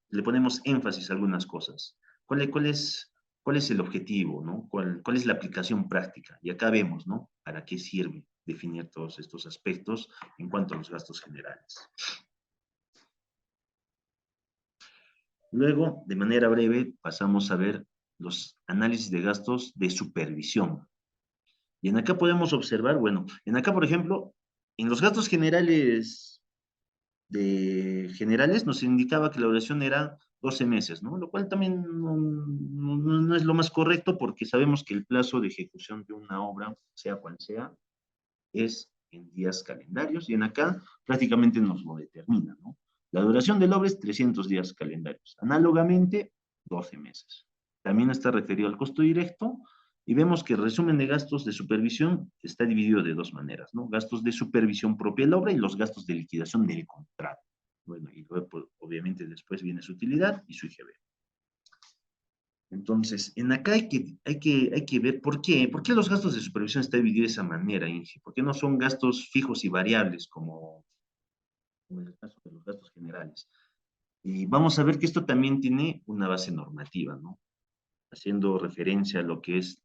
le ponemos énfasis a algunas cosas. ¿Cuál es el objetivo, ¿no? ¿Cuál es la aplicación práctica? Y acá vemos, ¿no? ¿Para qué sirve definir todos estos aspectos en cuanto a los gastos generales? Luego, de manera breve, pasamos a ver los análisis de gastos de supervisión. Y en acá podemos observar, bueno, en acá, por ejemplo, en los gastos generales nos indicaba que la duración era 12 meses, ¿no? Lo cual también no es lo más correcto porque sabemos que el plazo de ejecución de una obra, sea cual sea, es en días calendarios y en acá prácticamente nos lo determina, ¿no? La duración del obra es 300 días calendarios, análogamente 12 meses. También está referido al costo directo y vemos que el resumen de gastos de supervisión está dividido de dos maneras, ¿no? Gastos de supervisión propia de la obra y los gastos de liquidación del contrato. Bueno, y luego, pues, obviamente después viene su utilidad y su IGB. Entonces, en acá hay que ver por qué los gastos de supervisión están divididos de esa manera, Inge. ¿Por qué no son gastos fijos y variables como en el caso de los gastos generales? Y vamos a ver que esto también tiene una base normativa, ¿no? Haciendo referencia a lo que es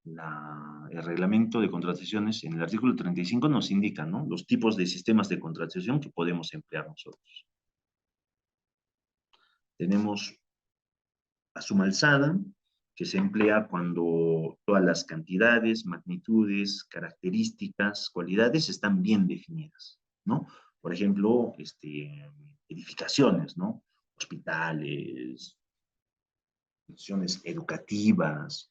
el reglamento de contrataciones, en el artículo 35 nos indica, ¿no? Los tipos de sistemas de contratación que podemos emplear nosotros. Tenemos a suma alzada, que se emplea cuando todas las cantidades, magnitudes, características, cualidades están bien definidas, ¿no? Por ejemplo, edificaciones, ¿no? Hospitales, instituciones educativas,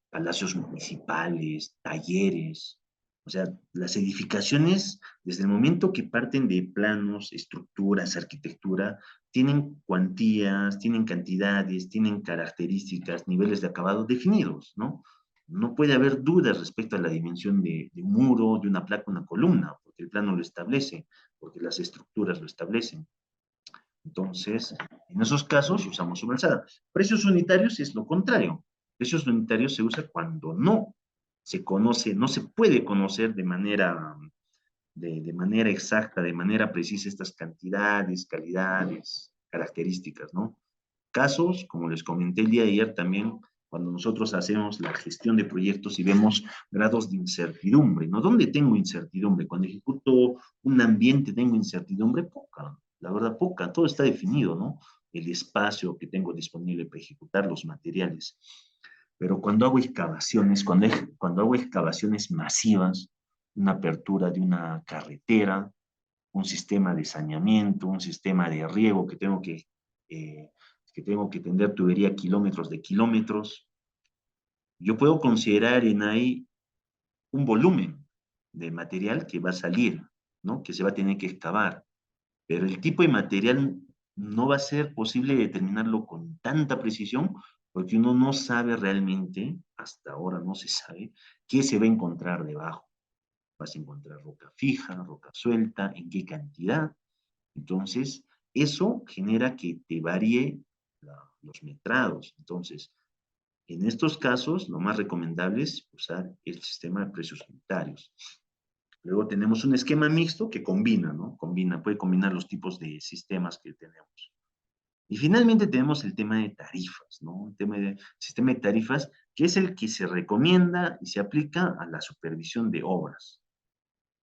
palacios municipales, talleres. O sea, las edificaciones, desde el momento que parten de planos, estructuras, arquitectura, tienen cuantías, tienen cantidades, tienen características, niveles de acabado definidos, ¿no? No puede haber dudas respecto a la dimensión de un muro, de una placa, una columna, porque el plano lo establece, porque las estructuras lo establecen. Entonces, en esos casos usamos subalzada. Precios unitarios es lo contrario. Precios unitarios se usa cuando no se conoce, no se puede conocer de manera exacta, de manera precisa estas cantidades, calidades, características, ¿no? Casos, como les comenté el día de ayer también, cuando nosotros hacemos la gestión de proyectos y vemos grados de incertidumbre, ¿no? ¿Dónde tengo incertidumbre? Cuando ejecuto un ambiente tengo incertidumbre poca. la verdad poca, todo está definido, ¿no? El espacio que tengo disponible para ejecutar los materiales. Pero cuando hago excavaciones, cuando hago excavaciones masivas, una apertura de una carretera, un sistema de saneamiento, un sistema de riego eh, que tengo que tender tubería kilómetros de kilómetros, yo puedo considerar en ahí un volumen de material que va a salir, ¿no? Que se va a tener que excavar. Pero el tipo de material no va a ser posible determinarlo con tanta precisión porque uno no sabe realmente, hasta ahora no se sabe, qué se va a encontrar debajo. Vas a encontrar roca fija, roca suelta, en qué cantidad. Entonces, eso genera que te varíe los metrados. Entonces, en estos casos, lo más recomendable es usar el sistema de precios unitarios. Luego tenemos un esquema mixto que combina, ¿no? Puede combinar los tipos de sistemas que tenemos. Y finalmente tenemos el tema de tarifas, ¿no? El tema de sistema de tarifas, que es el que se recomienda y se aplica a la supervisión de obras.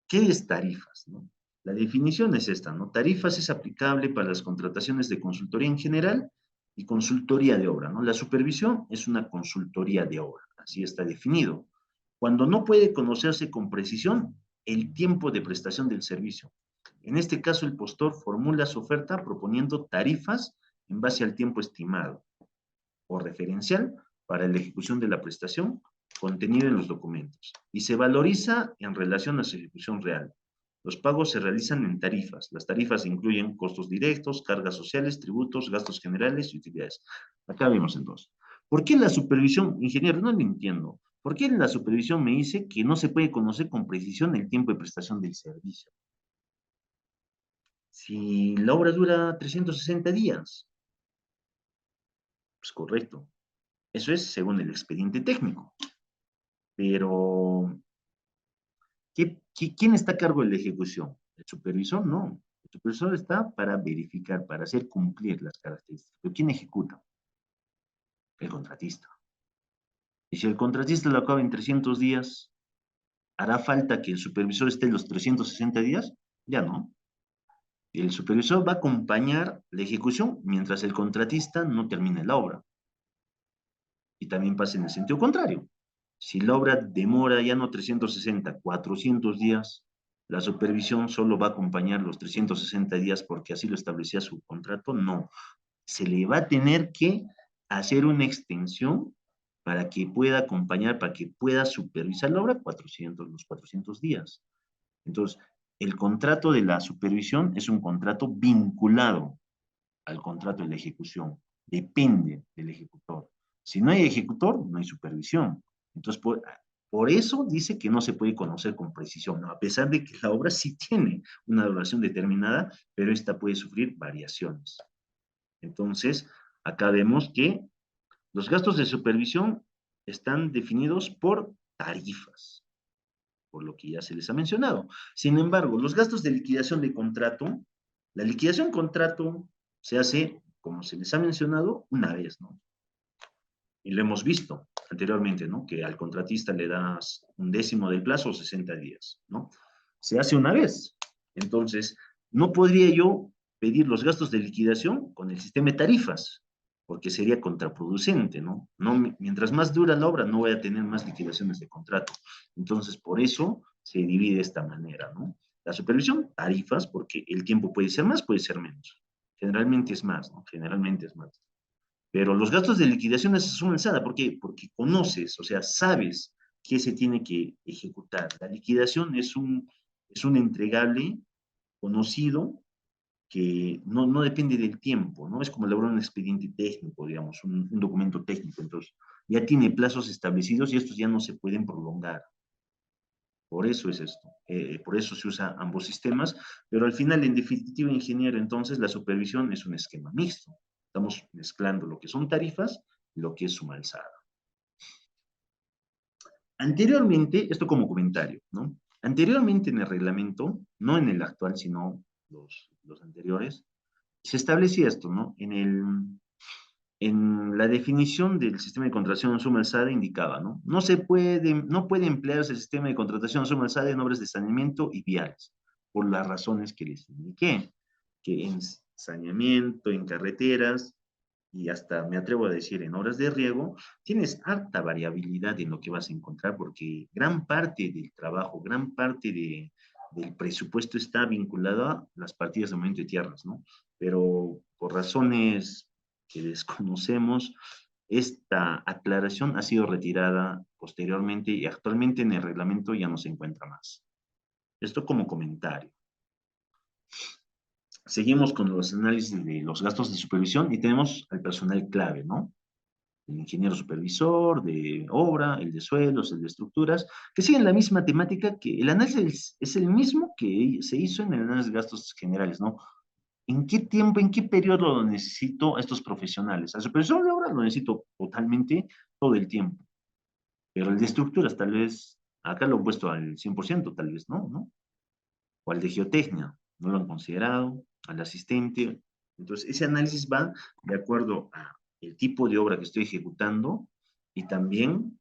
¿Qué es tarifas, no? La definición es esta, ¿no? Tarifas es aplicable para las contrataciones de consultoría en general y consultoría de obra, ¿no? La supervisión es una consultoría de obra, así está definido. Cuando no puede conocerse con precisión el tiempo de prestación del servicio. En este caso, el postor formula su oferta proponiendo tarifas en base al tiempo estimado o referencial para la ejecución de la prestación contenido en los documentos y se valoriza en relación a su ejecución real. Los pagos se realizan en tarifas. Las tarifas incluyen costos directos, cargas sociales, tributos, gastos generales y utilidades. Acá vemos entonces. ¿Por qué la supervisión, ingeniero? No lo entiendo. ¿Por qué la supervisión me dice que no se puede conocer con precisión el tiempo de prestación del servicio? Si la obra dura 360 días, pues correcto. Eso es según el expediente técnico. Pero, ¿quién está a cargo de la ejecución? ¿El supervisor? No. El supervisor está para verificar, para hacer cumplir las características. ¿Pero quién ejecuta? El contratista. Y si el contratista lo acaba en 300 días, ¿hará falta que el supervisor esté en los 360 días? Ya no. El supervisor va a acompañar la ejecución mientras el contratista no termine la obra. Y también pasa en el sentido contrario. Si la obra demora ya no 360, 400 días, la supervisión solo va a acompañar los 360 días porque así lo establecía su contrato. No, se le va a tener que hacer una extensión para que pueda acompañar, para que pueda supervisar la obra los 400 días. Entonces, el contrato de la supervisión es un contrato vinculado al contrato de la ejecución. Depende del ejecutor. Si no hay ejecutor, no hay supervisión. Entonces, por eso dice que no se puede conocer con precisión, ¿no? A pesar de que la obra sí tiene una duración determinada, pero esta puede sufrir variaciones. Entonces, acá vemos que los gastos de supervisión están definidos por tarifas, por lo que ya se les ha mencionado. Sin embargo, los gastos de liquidación de contrato, la liquidación contrato se hace, como se les ha mencionado, una vez, ¿no? Y lo hemos visto anteriormente, ¿no? Que al contratista le das un décimo del plazo, 60 días, ¿no? Se hace una vez. Entonces, no podría yo pedir los gastos de liquidación con el sistema de tarifas, porque sería contraproducente, ¿no? Mientras más dura la obra, no voy a tener más liquidaciones de contrato. Entonces, por eso se divide de esta manera, ¿no? La supervisión, tarifas, porque el tiempo puede ser más, puede ser menos. Generalmente es más, ¿no? Generalmente es más. Pero los gastos de liquidación es una alzada. ¿Por qué? Porque conoces, o sea, sabes qué se tiene que ejecutar. La liquidación es un entregable conocido que no depende del tiempo, ¿no? Es como elaborar un expediente técnico, digamos, un documento técnico. Entonces, ya tiene plazos establecidos y estos ya no se pueden prolongar. Por eso es esto. Por eso se usa ambos sistemas, pero al final, en definitiva, ingeniero, entonces la supervisión es un esquema mixto. Estamos mezclando lo que son tarifas y lo que es suma alzada. Anteriormente, esto como comentario, ¿no? Anteriormente en el reglamento, no en el actual, sino los anteriores, se establecía esto, ¿no? En la definición del sistema de contratación en suma alzada indicaba, ¿no? No puede emplearse el sistema de contratación en suma alzada en obras de saneamiento y viales, por las razones que les indiqué. que en saneamiento, en carreteras, y hasta me atrevo a decir en obras de riego, tienes harta variabilidad en lo que vas a encontrar, porque gran parte del trabajo, gran parte del presupuesto está vinculado a las partidas de aumento de tierras, ¿no? Pero por razones que desconocemos, esta aclaración ha sido retirada posteriormente y actualmente en el reglamento ya no se encuentra más. Esto como comentario. Seguimos con los análisis de los gastos de supervisión y tenemos al personal clave, ¿no? El ingeniero supervisor de obra, el de suelos, el de estructuras, que siguen la misma temática, que el análisis es el mismo que se hizo en el análisis de gastos generales, ¿no? ¿En qué tiempo, en qué periodo lo necesito a estos profesionales? Al supervisor de obra lo necesito totalmente todo el tiempo, pero el de estructuras tal vez, acá lo he puesto al 100%, tal vez no, ¿no? O al de geotecnia, no lo han considerado, al asistente. Entonces, ese análisis va de acuerdo a el tipo de obra que estoy ejecutando y también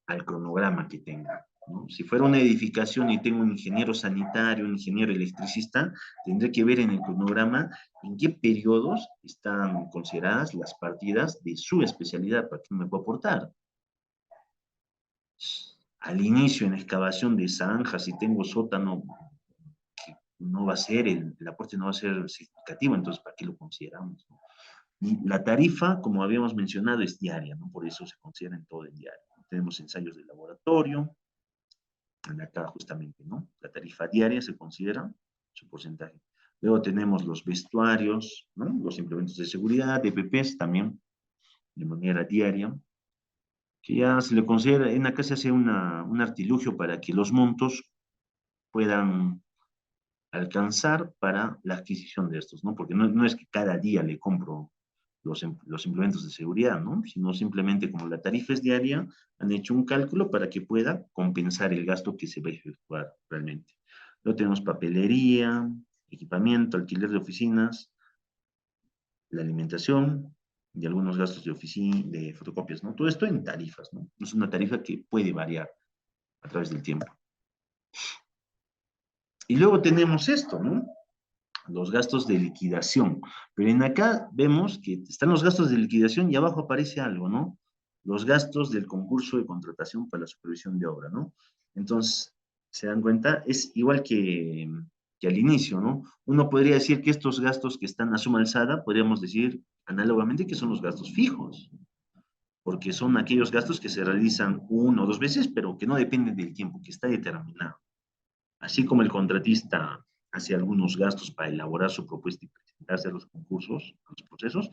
al cronograma que tenga, ¿no? Si fuera una edificación y tengo un ingeniero sanitario, un ingeniero electricista, tendré que ver en el cronograma en qué periodos están consideradas las partidas de su especialidad para que me pueda aportar. Al inicio, en excavación de zanjas, si tengo sótano, no va a ser, el aporte no va a ser significativo, entonces, ¿para qué lo consideramos? ¿No? Y la tarifa, como habíamos mencionado, es diaria, ¿no? Por eso se considera en todo el diario. Tenemos ensayos de laboratorio, acá justamente, ¿no? La tarifa diaria se considera su porcentaje. Luego tenemos los vestuarios, ¿no? Los implementos de seguridad, EPPs también, de manera diaria, que ya se le considera, en acá se hace un artilugio para que los montos puedan alcanzar para la adquisición de estos, ¿no? Porque no es que cada día le compro los implementos de seguridad, ¿no? Sino simplemente como la tarifa es diaria, han hecho un cálculo para que pueda compensar el gasto que se va a efectuar realmente. Luego tenemos papelería, equipamiento, alquiler de oficinas, la alimentación y algunos gastos de oficina, de fotocopias, ¿no? Todo esto en tarifas, ¿no? Es una tarifa que puede variar a través del tiempo. Y luego tenemos esto, ¿no? Los gastos de liquidación. Pero en acá vemos que están los gastos de liquidación y abajo aparece algo, ¿no? Los gastos del concurso de contratación para la supervisión de obra, ¿no? Entonces, se dan cuenta, es igual que al inicio, ¿no? Uno podría decir que estos gastos que están a suma alzada, podríamos decir análogamente que son los gastos fijos, porque son aquellos gastos que se realizan una o dos veces, pero que no dependen del tiempo, que está determinado. Así como el contratista hace algunos gastos para elaborar su propuesta y presentarse a los concursos, a los procesos,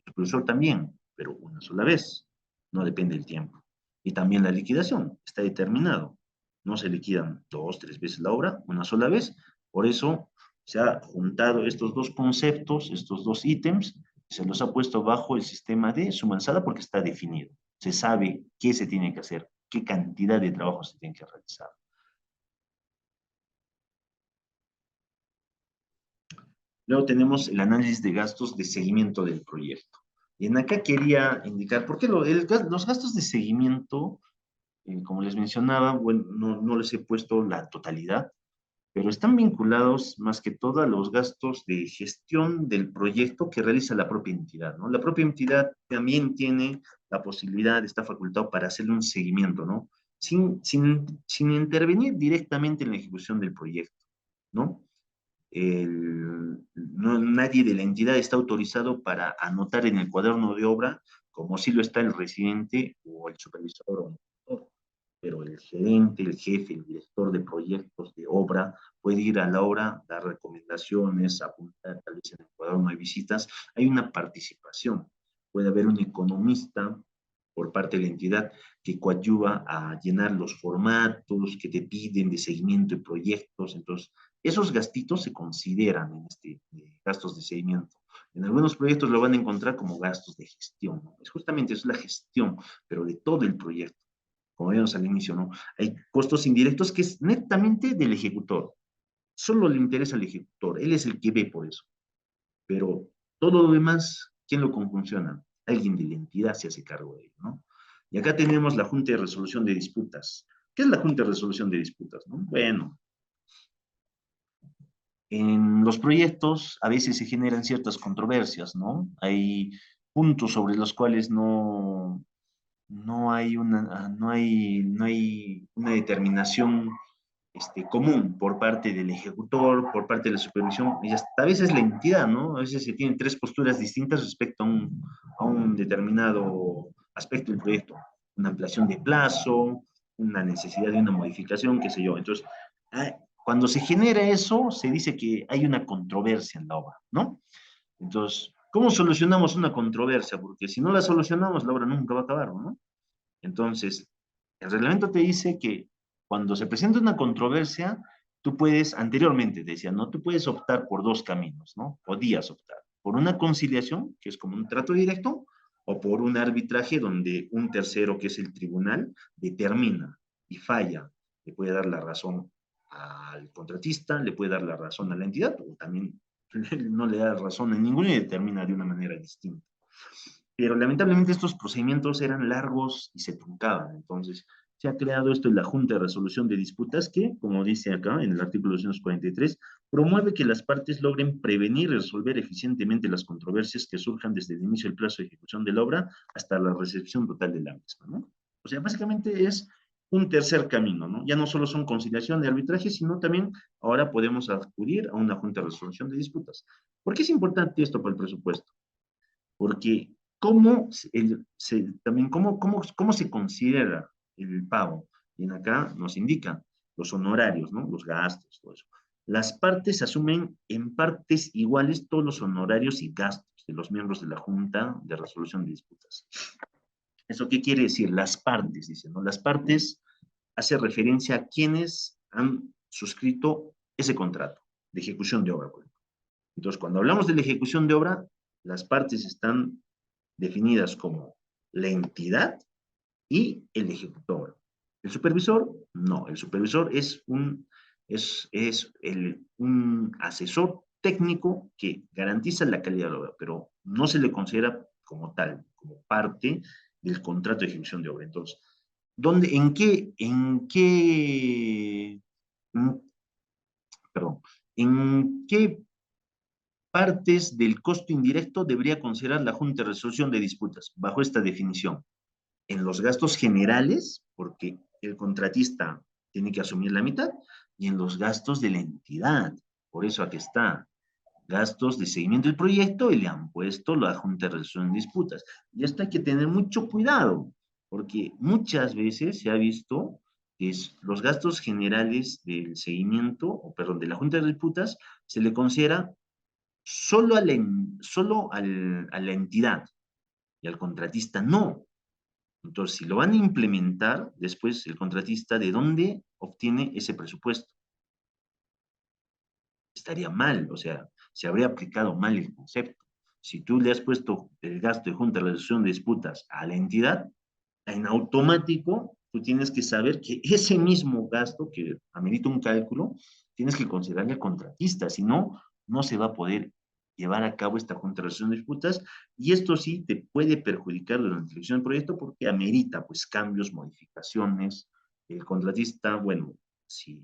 el profesor también, pero una sola vez, no depende del tiempo. Y también la liquidación está determinado. No se liquidan dos, tres veces la obra, una sola vez. Por eso se ha juntado estos dos conceptos, estos dos ítems, se los ha puesto bajo el sistema de suma alzada porque está definido. Se sabe qué se tiene que hacer, qué cantidad de trabajo se tiene que realizar. Luego tenemos el análisis de gastos de seguimiento del proyecto. Y en acá quería indicar, ¿por qué los gastos de seguimiento, como les mencionaba, bueno, no les he puesto la totalidad, pero están vinculados más que todo a los gastos de gestión del proyecto que realiza la propia entidad, ¿no? La propia entidad también tiene la posibilidad, está facultado para hacerle un seguimiento, ¿no? Sin intervenir directamente en la ejecución del proyecto, ¿no? Nadie de la entidad está autorizado para anotar en el cuaderno de obra, como si lo está el residente o el supervisor o el director. Pero el gerente, el jefe, el director de proyectos de obra puede ir a la obra, dar recomendaciones, apuntar tal vez en el cuaderno de visitas. Hay una participación. Puede haber un economista por parte de la entidad que coadyuva a llenar los formatos que te piden de seguimiento de proyectos. Entonces, esos gastitos se consideran en gastos de seguimiento. En algunos proyectos lo van a encontrar como gastos de gestión, ¿no? Es justamente eso, es la gestión, pero de todo el proyecto. Como vimos al inicio, ¿no? Hay costos indirectos que es netamente del ejecutor. Solo le interesa al ejecutor, él es el que ve por eso. Pero todo lo demás, ¿quién lo confunciona? Alguien de la entidad se hace cargo de ello, ¿no? Y acá tenemos la Junta de Resolución de Disputas. ¿Qué es la Junta de Resolución de Disputas, no? Bueno, en los proyectos a veces se generan ciertas controversias, ¿no? Hay puntos sobre los cuales no hay una determinación común por parte del ejecutor, por parte de la supervisión, y hasta a veces la entidad, ¿no? A veces se tienen tres posturas distintas respecto a un determinado aspecto del proyecto, una ampliación de plazo, una necesidad de una modificación, qué sé yo. Entonces, cuando se genera eso, se dice que hay una controversia en la obra, ¿no? Entonces, ¿cómo solucionamos una controversia? Porque si no la solucionamos, la obra nunca va a acabar, ¿no? Entonces, el reglamento te dice que cuando se presenta una controversia, tú puedes, anteriormente te decía, ¿no? Tú puedes optar por dos caminos, ¿no? Podías optar por una conciliación, que es como un trato directo, o por un arbitraje donde un tercero, que es el tribunal, determina y falla, le puede dar la razón al contratista, le puede dar la razón a la entidad, o también no le da razón a ninguno y determina de una manera distinta. Pero lamentablemente estos procedimientos eran largos y se truncaban. Entonces, se ha creado esto en la Junta de Resolución de Disputas que, como dice acá en el artículo 243, promueve que las partes logren prevenir y resolver eficientemente las controversias que surjan desde el inicio del plazo de ejecución de la obra hasta la recepción total de la misma, ¿no? O sea, básicamente es un tercer camino, ¿no? Ya no solo son conciliación y arbitraje, sino también ahora podemos acudir a una Junta de Resolución de Disputas. ¿Por qué es importante esto para el presupuesto? Porque cómo se considera el pago. Y en acá nos indican los honorarios, ¿no? Los gastos, todo eso. Las partes asumen en partes iguales todos los honorarios y gastos de los miembros de la Junta de Resolución de Disputas. ¿Eso qué quiere decir? Las partes, dicen, ¿no? Las partes hace referencia a quienes han suscrito ese contrato de ejecución de obra. Entonces, cuando hablamos de la ejecución de obra, las partes están definidas como la entidad y el ejecutor. El supervisor, no, el supervisor un asesor técnico que garantiza la calidad de la obra, pero no se le considera como tal, como parte del contrato de ejecución de obra. Entonces, ¿dónde, perdón, en qué partes del costo indirecto debería considerar la Junta de Resolución de Disputas bajo esta definición? En los gastos generales, porque el contratista tiene que asumir la mitad, y en los gastos de la entidad. Por eso aquí está, gastos de seguimiento del proyecto y le han puesto la Junta de Resolución de Disputas. Y esto hay que tener mucho cuidado, porque muchas veces se ha visto que los gastos generales del seguimiento, o perdón, de la Junta de Disputas, se le considera a la entidad y al contratista no. Entonces, si lo van a implementar, después el contratista, ¿de dónde obtiene ese presupuesto? Estaría mal, o sea, se habría aplicado mal el concepto. Si tú le has puesto el gasto de junta de resolución de disputas a la entidad, en automático tú tienes que saber que ese mismo gasto que amerita un cálculo, tienes que considerarle al contratista, si no, no se va a poder llevar a cabo esta junta de resolución de disputas y esto sí te puede perjudicar durante la ejecución del proyecto porque amerita pues cambios, modificaciones. El contratista, bueno, si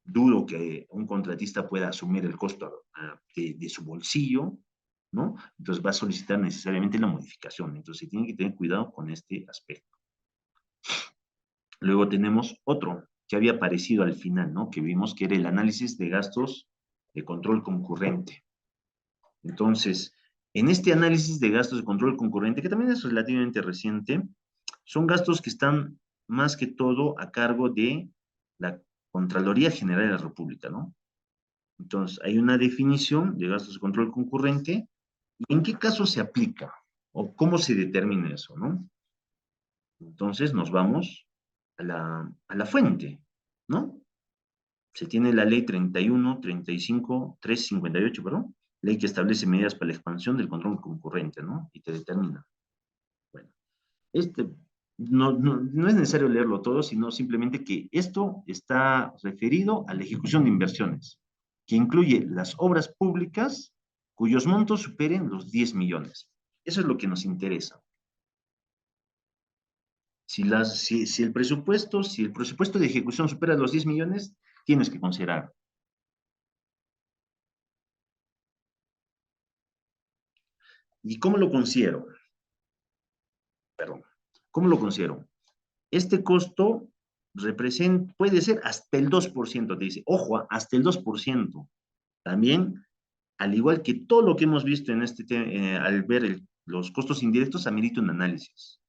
dudo que un contratista pueda asumir el costo de su bolsillo, ¿no? Entonces va a solicitar necesariamente la modificación. Entonces se tiene que tener cuidado con este aspecto. Luego tenemos otro que había aparecido al final, ¿no? Que vimos que era el análisis de gastos de control concurrente. Entonces, en este análisis de gastos de control concurrente, que también es relativamente reciente, son gastos que están más que todo a cargo de la Contraloría General de la República, ¿no? Entonces, hay una definición de gastos de control concurrente y en qué caso se aplica o cómo se determina eso, ¿no? Entonces, nos vamos a la fuente, ¿no? Se tiene la ley 31, 35, 358, perdón, ley que establece medidas para la expansión del control concurrente, ¿no? Y te determina. Bueno, este no es necesario leerlo todo, sino simplemente que esto está referido a la ejecución de inversiones, que incluye las obras públicas cuyos montos superen los 10 millones. Eso es lo que nos interesa. Si el presupuesto de ejecución supera los 10 millones, tienes que considerar. ¿Y cómo lo considero? Perdón. ¿Cómo lo considero? Este costo puede ser hasta el 2%, te dice, ojo, hasta el 2%. También, al igual que todo lo que hemos visto en este tema, al ver los costos indirectos, amerita un análisis.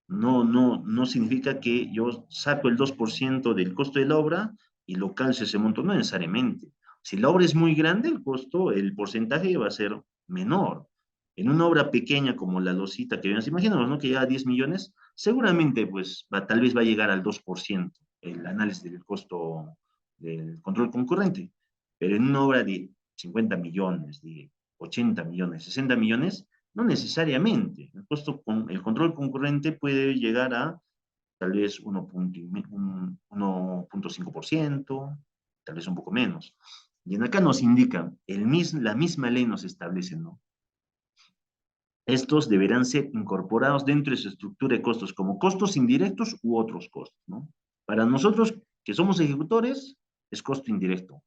No significa que yo saco el 2% del costo de la obra y lo calzo ese monto, no necesariamente. Si la obra es muy grande, el costo, el porcentaje va a ser menor. En una obra pequeña como la losita que vemos, imaginemos, ¿no? Que llega a 10 millones, seguramente pues tal vez va a llegar al 2% el análisis del costo del control concurrente. Pero en una obra de 50 millones, de 80 millones, 60 millones, no necesariamente. El control concurrente puede llegar a tal vez 1.5%, tal vez un poco menos. Y en acá nos indica, la misma ley nos establece, ¿no? Estos deberán ser incorporados dentro de su estructura de costos como costos indirectos u otros costos, ¿no? Para nosotros que somos ejecutores, es costo indirecto.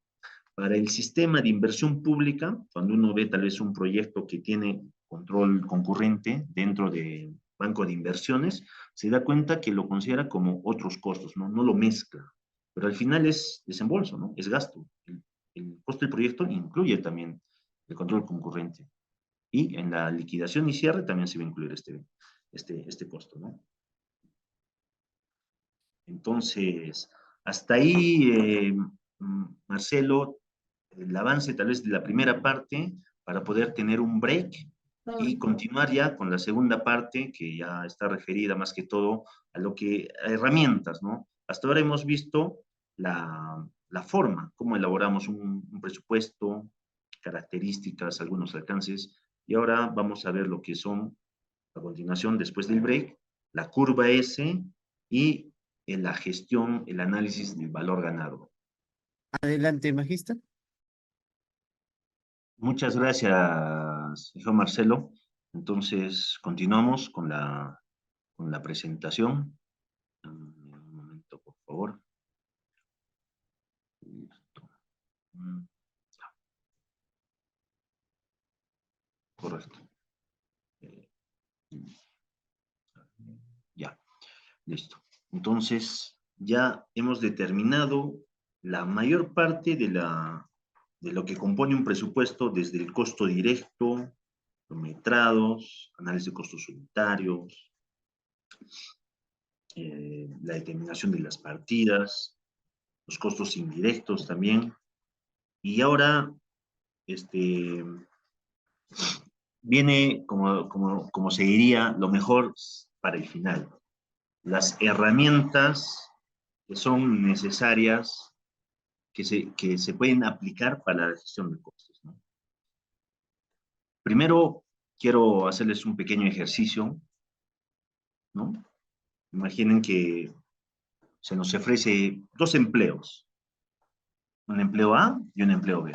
Para el sistema de inversión pública, cuando uno ve tal vez un proyecto que tiene control concurrente dentro de banco de inversiones, se da cuenta que lo considera como otros costos, ¿no? No lo mezcla. Pero al final es desembolso, ¿no? Es gasto. El costo del proyecto incluye también el control concurrente. Y en la liquidación y cierre también se va a incluir este costo, ¿no? Entonces, hasta ahí, Marcelo, el avance tal vez de la primera parte para poder tener un break y continuar ya con la segunda parte que ya está referida más que todo a herramientas, ¿no? Hasta ahora hemos visto la forma, cómo elaboramos un presupuesto, características, algunos alcances, y ahora vamos a ver lo que son, a continuación, después del break, la curva S y en la gestión, el análisis del valor ganado. Adelante, Magister. Muchas gracias, hijo Marcelo. Entonces, continuamos con la presentación. Un momento, por favor. Listo. Mm, Correcto. Eh, ya, listo. Entonces, ya hemos determinado la mayor parte de lo que compone un presupuesto desde el costo directo, metrados, análisis de costos unitarios, la determinación de las partidas, los costos indirectos también. Y ahora este, viene, como se diría, lo mejor para el final. Las herramientas que son necesarias, que se pueden aplicar para la gestión de costos, ¿no? Primero, quiero hacerles un pequeño ejercicio, ¿no? Imaginen que se nos ofrece dos empleos, un empleo A y un empleo B.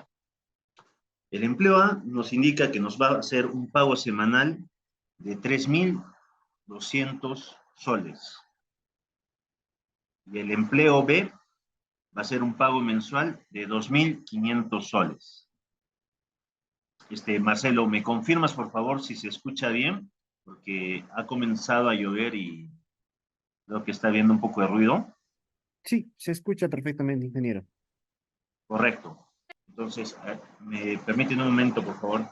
El empleo A nos indica que nos va a hacer un pago semanal de 3.200 soles. Y el empleo B va a ser un pago mensual de 2.500 soles. Marcelo, ¿me confirmas por favor si se escucha bien? Porque ha comenzado a llover y creo que está habiendo un poco de ruido. Sí, se escucha perfectamente, ingeniero. Correcto. Entonces, ¿me permiten un momento, por favor?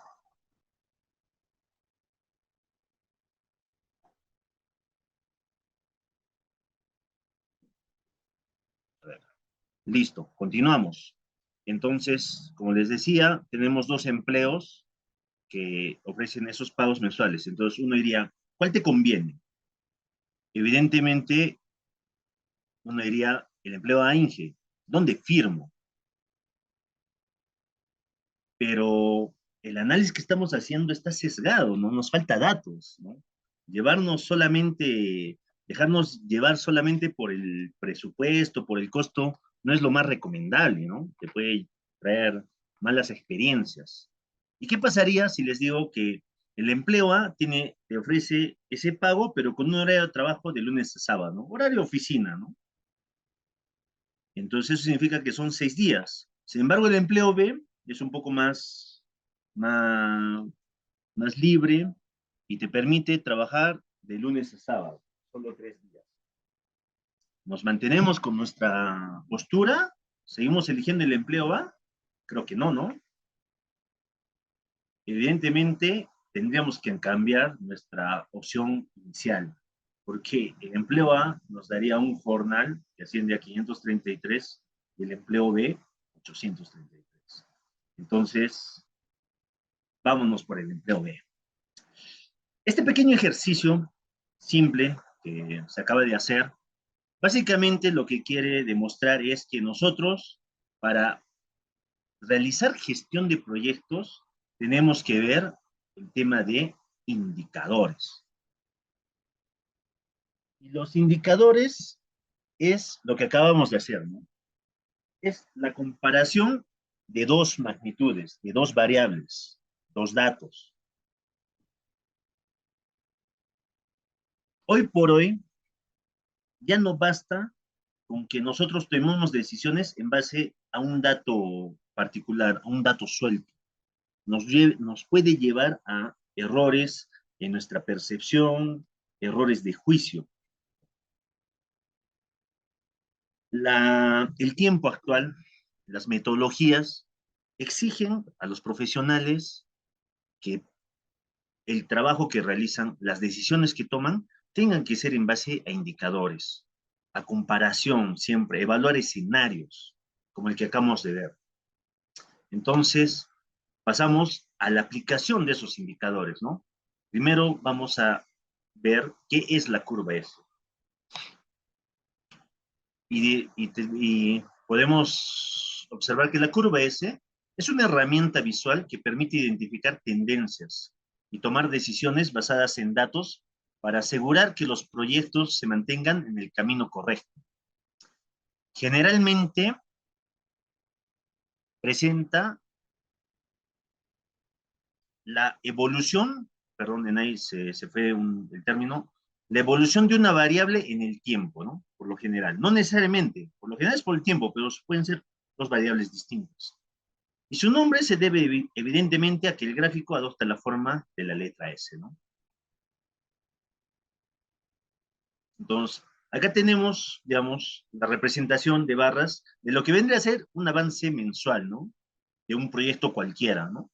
A ver. Listo, continuamos. Entonces, como les decía, tenemos dos empleos que ofrecen esos pagos mensuales. Entonces, uno diría, ¿cuál te conviene? Evidentemente, uno diría, el empleo a Inge, ¿dónde firmo? Pero el análisis que estamos haciendo está sesgado, ¿no? Nos falta datos, ¿no? Llevarnos solamente, dejarnos llevar solamente por el presupuesto, por el costo, no es lo más recomendable, ¿no? Te puede traer malas experiencias. ¿Y qué pasaría si les digo que el empleo A te ofrece ese pago, pero con un horario de trabajo de lunes a sábado, ¿no? Horario de oficina, ¿no? Entonces eso significa que son 6 días. Sin embargo, el empleo B es un poco más más libre y te permite trabajar de lunes a sábado, solo 3 días. ¿Nos mantenemos con nuestra postura? ¿Seguimos eligiendo el empleo A? Creo que no, ¿no? Evidentemente, tendríamos que cambiar nuestra opción inicial, porque el empleo A nos daría un jornal que asciende a 533 y el empleo B 833. Entonces, vámonos por el empleo B. Este pequeño ejercicio simple que se acaba de hacer, básicamente lo que quiere demostrar es que nosotros, para realizar gestión de proyectos, tenemos que ver el tema de indicadores. Y los indicadores es lo que acabamos de hacer, ¿no? Es la comparación de dos magnitudes, de dos variables, dos datos. Hoy por hoy, ya no basta con que nosotros tomemos decisiones en base a un dato particular, a un dato suelto. Nos puede llevar a errores en nuestra percepción, errores de juicio. El tiempo actual, las metodologías, exigen a los profesionales que el trabajo que realizan, las decisiones que toman, tengan que ser en base a indicadores, a comparación siempre, evaluar escenarios, como el que acabamos de ver. Entonces, pasamos a la aplicación de esos indicadores, ¿no? Primero vamos a ver qué es la curva S. Y podemos observar que la curva S es una herramienta visual que permite identificar tendencias y tomar decisiones basadas en datos para asegurar que los proyectos se mantengan en el camino correcto. Generalmente presenta la evolución, perdón, en ahí se fue el término, la evolución de una variable en el tiempo, ¿no? Por lo general. No necesariamente, por lo general es por el tiempo, pero pueden ser dos variables distintas. Y su nombre se debe evidentemente a que el gráfico adopta la forma de la letra S, ¿no? Entonces, acá tenemos, digamos, la representación de barras de lo que vendría a ser un avance mensual, ¿no? De un proyecto cualquiera, ¿no?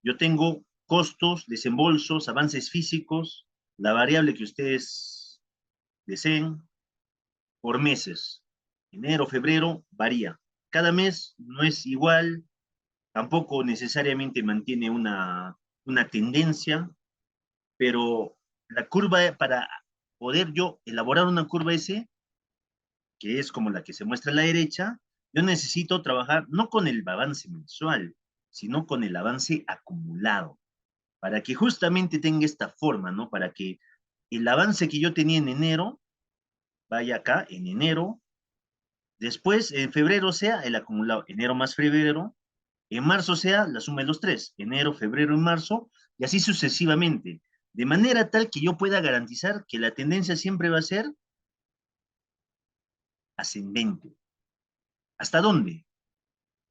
Yo tengo costos, desembolsos, avances físicos, la variable que ustedes deseen, por meses. Enero, febrero, varía. Cada mes no es igual, tampoco necesariamente mantiene una tendencia, pero la curva, para poder yo elaborar una curva S, que es como la que se muestra a la derecha, yo necesito trabajar no con el avance mensual, sino con el avance acumulado, para que justamente tenga esta forma, ¿no? Para que el avance que yo tenía en enero vaya acá en enero, después en febrero sea el acumulado, enero más febrero, en marzo sea la suma de los tres, enero, febrero y marzo, y así sucesivamente, de manera tal que yo pueda garantizar que la tendencia siempre va a ser ascendente. ¿Hasta dónde?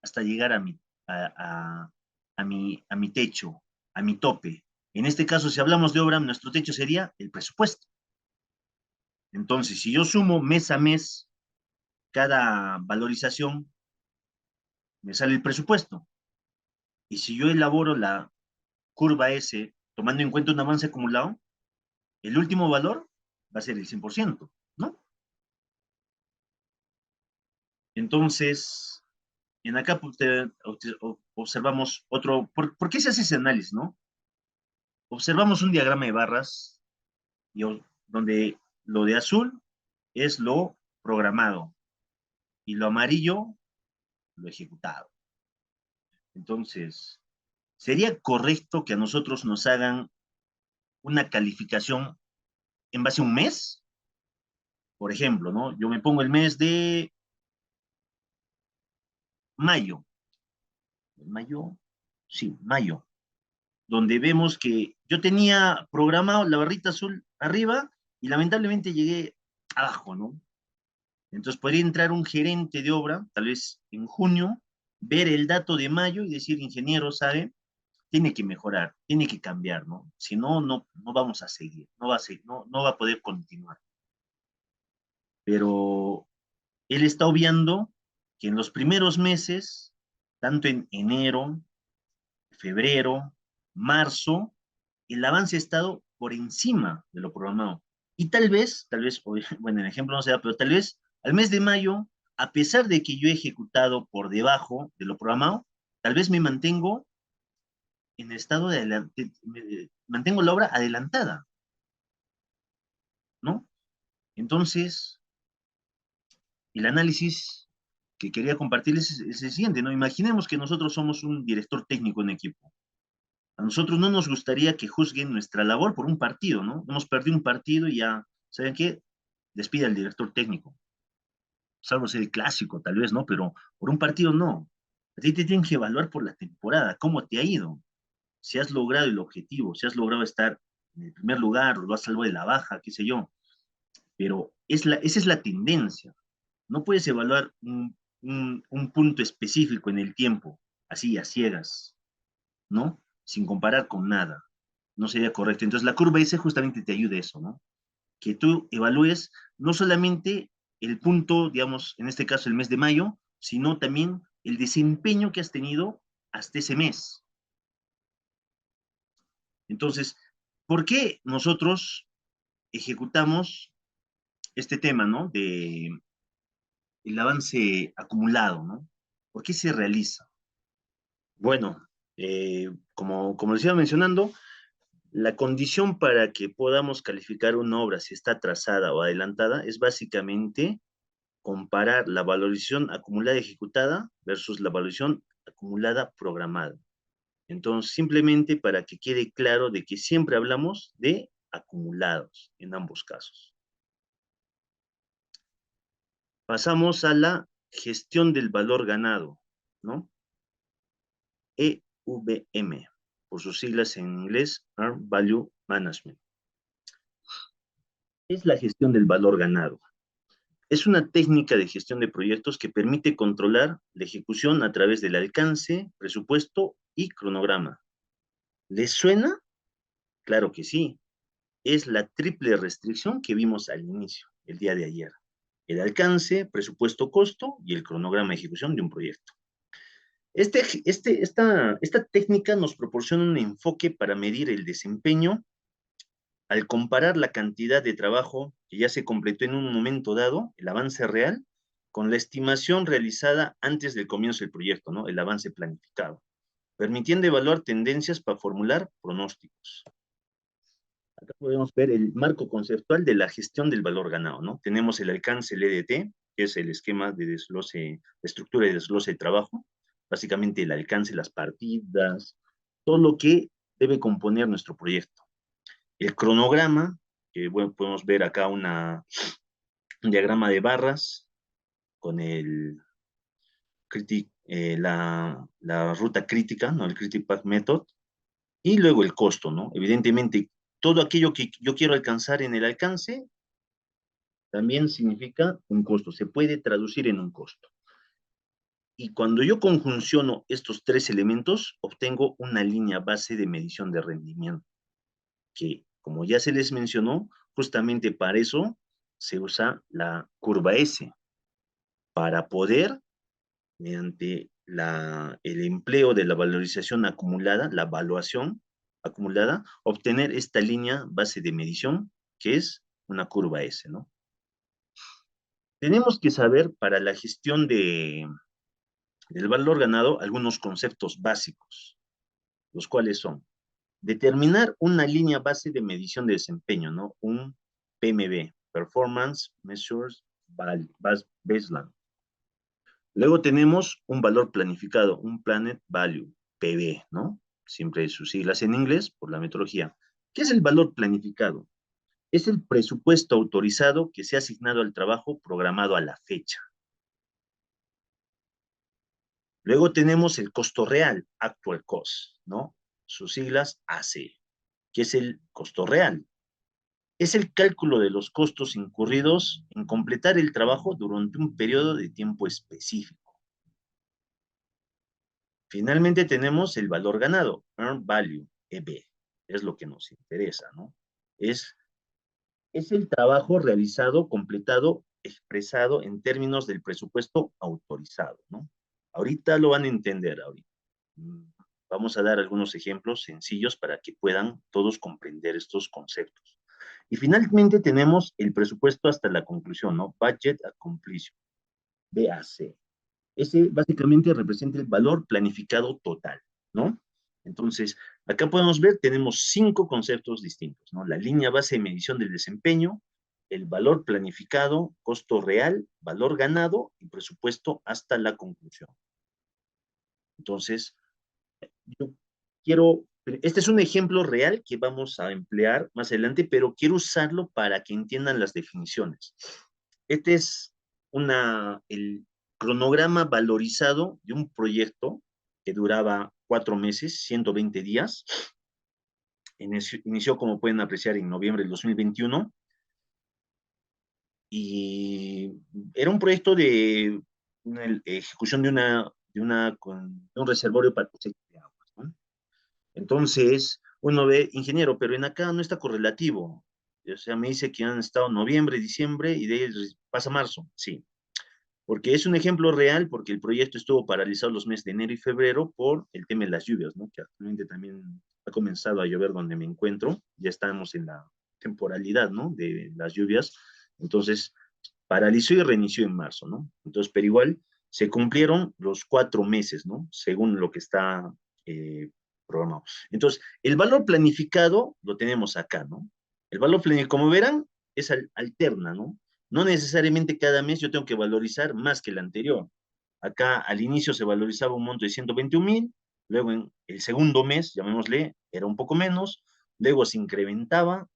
Hasta llegar a mi techo, a mi tope. En este caso, si hablamos de obra, nuestro techo sería el presupuesto. Entonces, si yo sumo mes a mes cada valorización, me sale el presupuesto. Y si yo elaboro la curva S tomando en cuenta un avance acumulado, el último valor va a ser el 100%, ¿no? Entonces, en acá observamos otro, ¿por qué se hace ese análisis, no? Observamos un diagrama de barras y, donde lo de azul es lo programado y lo amarillo lo ejecutado. Entonces, ¿sería correcto que a nosotros nos hagan una calificación en base a un mes? Por ejemplo, ¿no? Yo me pongo el mes de mayo. ¿Mayo? Sí, mayo. Donde vemos que yo tenía programado la barrita azul arriba y lamentablemente llegué abajo, ¿no? Entonces podría entrar un gerente de obra, tal vez en junio, ver el dato de mayo y decir, ingeniero, ¿sabe? tiene que mejorar, tiene que cambiar, ¿no? Si no, no vamos a seguir, no va a poder continuar. Pero él está obviando que en los primeros meses, tanto en enero, febrero, marzo, el avance ha estado por encima de lo programado. Y tal vez, bueno, el ejemplo no sea, pero tal vez al mes de mayo, a pesar de que yo he ejecutado por debajo de lo programado, tal vez me mantengo en estado mantengo la obra adelantada, ¿no? Entonces, el análisis que quería compartirles es el siguiente, ¿no? Imaginemos que nosotros somos un director técnico en equipo. A nosotros no nos gustaría que juzguen nuestra labor por un partido, ¿no? Hemos perdido un partido y ya, ¿saben qué? Despide al director técnico. Salvo ser el clásico, tal vez, ¿no? Pero por un partido no. A ti te tienen que evaluar por la temporada, cómo te ha ido, si has logrado el objetivo, si has logrado estar en el primer lugar, o lo has salvado de la baja, qué sé yo. Pero esa es la tendencia. No puedes evaluar un punto específico en el tiempo, así a ciegas, ¿no? Sin comparar con nada. No sería correcto. Entonces, la curva S justamente te ayuda a eso, ¿no? Que tú evalúes no solamente el punto, digamos, en este caso el mes de mayo, sino también el desempeño que has tenido hasta ese mes. Entonces, ¿por qué nosotros ejecutamos este tema, ¿no? De el avance acumulado, ¿no? ¿Por qué se realiza? Bueno, como les iba mencionando, la condición para que podamos calificar una obra si está atrasada o adelantada es básicamente comparar la valorización acumulada ejecutada versus la valorización acumulada programada. Entonces, simplemente para que quede claro de que siempre hablamos de acumulados en ambos casos. Pasamos a la gestión del valor ganado, ¿no? EVM, por sus siglas en inglés, Earned Value Management. Es la gestión del valor ganado. Es una técnica de gestión de proyectos que permite controlar la ejecución a través del alcance, presupuesto y cronograma. ¿Les suena? Claro que sí. Es la triple restricción que vimos al inicio, el día de ayer. El alcance, presupuesto, costo y el cronograma de ejecución de un proyecto. Esta técnica nos proporciona un enfoque para medir el desempeño al comparar la cantidad de trabajo que ya se completó en un momento dado, el avance real, con la estimación realizada antes del comienzo del proyecto, ¿no? El avance planificado, permitiendo evaluar tendencias para formular pronósticos. Acá podemos ver el marco conceptual de la gestión del valor ganado, ¿no? Tenemos el alcance, el EDT, que es el esquema de desglose, de estructura y desglose de trabajo, básicamente el alcance, las partidas, todo lo que debe componer nuestro proyecto. El cronograma, que bueno, podemos ver acá un diagrama de barras con la ruta crítica, ¿no? El Critic Path Method, y luego el costo, ¿no? Evidentemente, todo aquello que yo quiero alcanzar en el alcance también significa un costo, se puede traducir en un costo. Y cuando yo conjunciono estos tres elementos, obtengo una línea base de medición de rendimiento, que, como ya se les mencionó, justamente para eso se usa la curva S, para poder, mediante el empleo de la valorización acumulada, la evaluación acumulada, obtener esta línea base de medición, que es una curva S, ¿no? Tenemos que saber para la gestión del valor ganado algunos conceptos básicos, los cuales son determinar una línea base de medición de desempeño, ¿no? Un PMB, Performance Measures Baseline. Luego tenemos un valor planificado, un Planet Value, PV, ¿no? Siempre sus siglas en inglés por la metodología. ¿Qué es el valor planificado? Es el presupuesto autorizado que se ha asignado al trabajo programado a la fecha. Luego tenemos el costo real, Actual Cost, ¿no? Sus siglas AC, que es el costo real. Es el cálculo de los costos incurridos en completar el trabajo durante un periodo de tiempo específico. Finalmente tenemos el valor ganado, Earned Value, EV, es lo que nos interesa, ¿no? Es, es el trabajo realizado, completado, expresado en términos del presupuesto autorizado, ¿no? Ahorita lo van a entender, ahorita. Mm, Vamos a dar algunos ejemplos sencillos para que puedan todos comprender estos conceptos. Y finalmente tenemos el presupuesto hasta la conclusión, ¿no? Budget at completion, BAC. Ese básicamente representa el valor planificado total, ¿no? Entonces, acá podemos ver, tenemos 5 conceptos distintos, ¿no? La línea base de medición del desempeño, el valor planificado, costo real, valor ganado y presupuesto hasta la conclusión. Entonces, yo quiero, este es un ejemplo real que vamos a emplear más adelante, pero quiero usarlo para que entiendan las definiciones. Este es el cronograma valorizado de un proyecto que duraba 4 meses, 120 días. Inició, como pueden apreciar, en noviembre del 2021 y era un proyecto de una ejecución de un reservorio para cosecha de aguas, ¿no? Entonces, uno ve, ingeniero, pero en acá no está correlativo. O sea, me dice que han estado noviembre, diciembre y de ahí pasa marzo. Sí, porque es un ejemplo real, porque el proyecto estuvo paralizado los meses de enero y febrero por el tema de las lluvias, ¿no? Que actualmente también ha comenzado a llover donde me encuentro, ya estamos en la temporalidad, ¿no? De las lluvias, entonces paralizó y reinició en marzo, ¿no? Entonces, pero igual se cumplieron los 4 meses, ¿no? Según lo que está programado. Entonces, el valor planificado lo tenemos acá, ¿no? El valor planificado, como verán, es alterna, ¿no? No necesariamente cada mes yo tengo que valorizar más que el anterior. Acá al inicio se valorizaba un monto de 121,000, luego en el segundo mes, llamémosle, era un poco menos, luego se incrementaba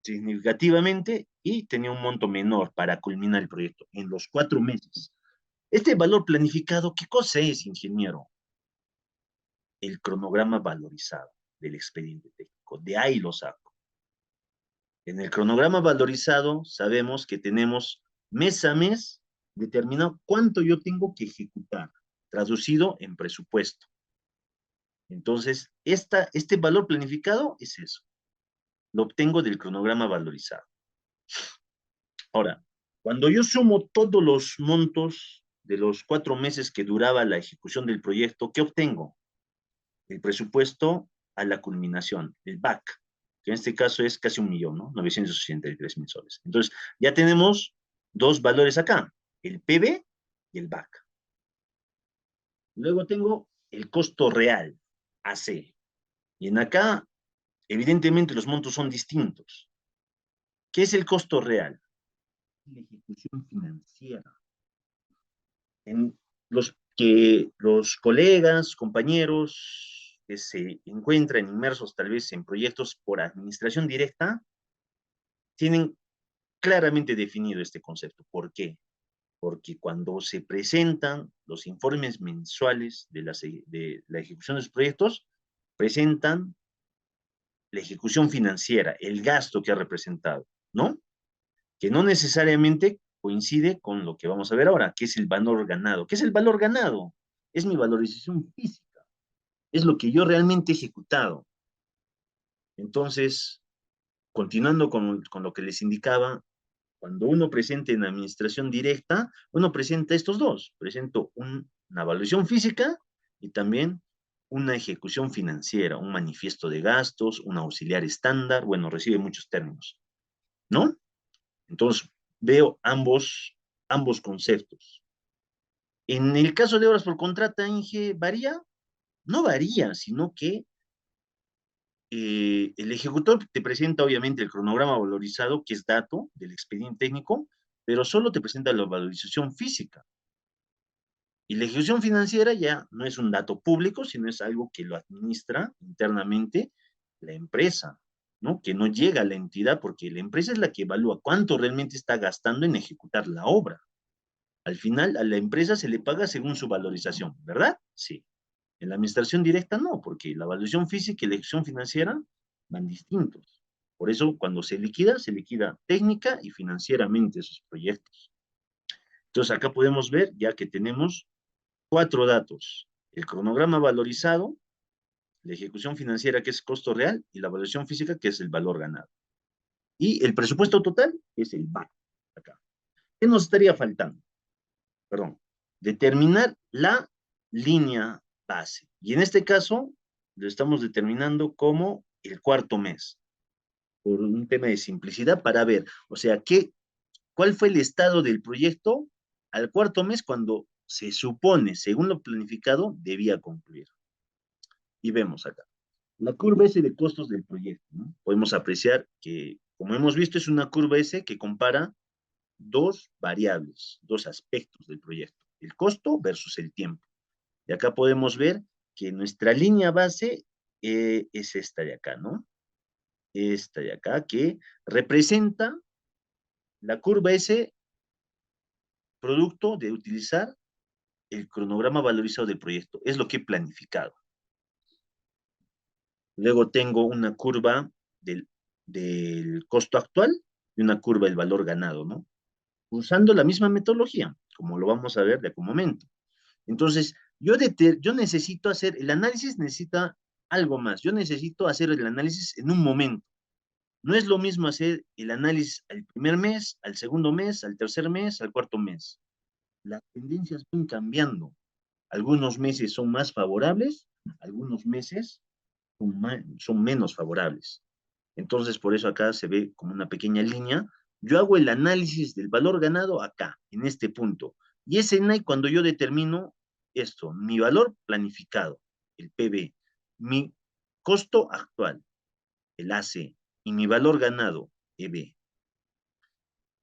significativamente y tenía un monto menor para culminar el proyecto en los 4 meses. Este valor planificado, ¿qué cosa es, ingeniero? El cronograma valorizado del expediente técnico. De ahí lo saco. En el cronograma valorizado sabemos que tenemos mes a mes determinado cuánto yo tengo que ejecutar, traducido en presupuesto. Entonces, este valor planificado es eso. Lo obtengo del cronograma valorizado. Ahora, cuando yo sumo todos los montos de los 4 meses que duraba la ejecución del proyecto, ¿qué obtengo? El presupuesto a la culminación, el BAC, que en este caso es casi 1,000,000, ¿no? 983,000 soles. Entonces, ya tenemos dos valores acá, el PB y el BAC. Luego tengo el costo real, AC. Y en acá, evidentemente, los montos son distintos. ¿Qué es el costo real? La ejecución financiera. En los colegas, compañeros que se encuentran inmersos tal vez en proyectos por administración directa, tienen claramente definido este concepto. ¿Por qué? Porque cuando se presentan los informes mensuales de la ejecución de los proyectos, presentan la ejecución financiera, el gasto que ha representado, ¿no? Que no necesariamente coincide con lo que vamos a ver ahora, que es el valor ganado. ¿Qué es el valor ganado? Es mi valorización física, es lo que yo realmente he ejecutado. Entonces, continuando con lo que les indicaba, cuando uno presenta en administración directa, uno presenta estos dos. Presento una evaluación física y también una ejecución financiera, un manifiesto de gastos, un auxiliar estándar, bueno, recibe muchos términos, ¿no? Entonces, veo ambos conceptos. En el caso de obras por contrata, Inge, ¿varía? No varía, sino que el ejecutor te presenta obviamente el cronograma valorizado, que es dato del expediente técnico, pero solo te presenta la valorización física. Y la ejecución financiera ya no es un dato público, sino es algo que lo administra internamente la empresa, ¿no? Que no llega a la entidad porque la empresa es la que evalúa cuánto realmente está gastando en ejecutar la obra. Al final, a la empresa se le paga según su valorización, ¿verdad? Sí. En la administración directa no, porque la evaluación física y la ejecución financiera van distintos. Por eso, cuando se liquida técnica y financieramente esos proyectos. Entonces, acá podemos ver ya que tenemos 4 datos. el cronograma valorizado, la ejecución financiera, que es costo real, y la valoración física, que es el valor ganado. Y el presupuesto total, que es el VAR, acá. ¿Qué nos estaría faltando? Perdón, determinar la línea base. Y en este caso, lo estamos determinando como el cuarto mes, por un tema de simplicidad para ver, o sea, ¿cuál fue el estado del proyecto al cuarto mes cuando se supone, según lo planificado, debía concluir? Y vemos acá. La curva S de costos del proyecto, ¿no? Podemos apreciar que, como hemos visto, es una curva S que compara dos variables, dos aspectos del proyecto, el costo versus el tiempo. Y acá podemos ver que nuestra línea base es esta de acá, ¿no? Esta de acá, que representa la curva S producto de utilizar el cronograma valorizado del proyecto. Es lo que he planificado. Luego tengo una curva del costo actual y una curva del valor ganado, ¿no? Usando la misma metodología, como lo vamos a ver de algún momento. Entonces, yo necesito hacer, el análisis necesita algo más. Yo necesito hacer el análisis en un momento. No es lo mismo hacer el análisis al primer mes, al segundo mes, al tercer mes, al cuarto mes. Las tendencias van cambiando. Algunos meses son más favorables, algunos meses son menos favorables. Entonces, por eso acá se ve como una pequeña línea. Yo hago el análisis del valor ganado acá, en este punto. Y ese NAI cuando yo determino esto, mi valor planificado, el PB, mi costo actual, el AC, y mi valor ganado, EB.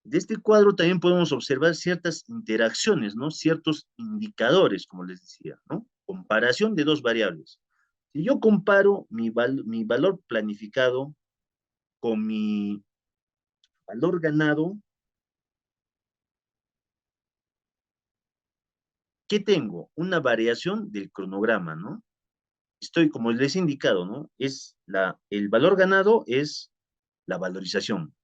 De este cuadro también podemos observar ciertas interacciones, ¿no? Ciertos indicadores, como les decía, ¿no? Comparación de dos variables. Si yo comparo mi valor planificado con mi valor ganado, ¿qué tengo? Una variación del cronograma, ¿no? Estoy, como les he indicado, ¿no? El valor ganado es la valorización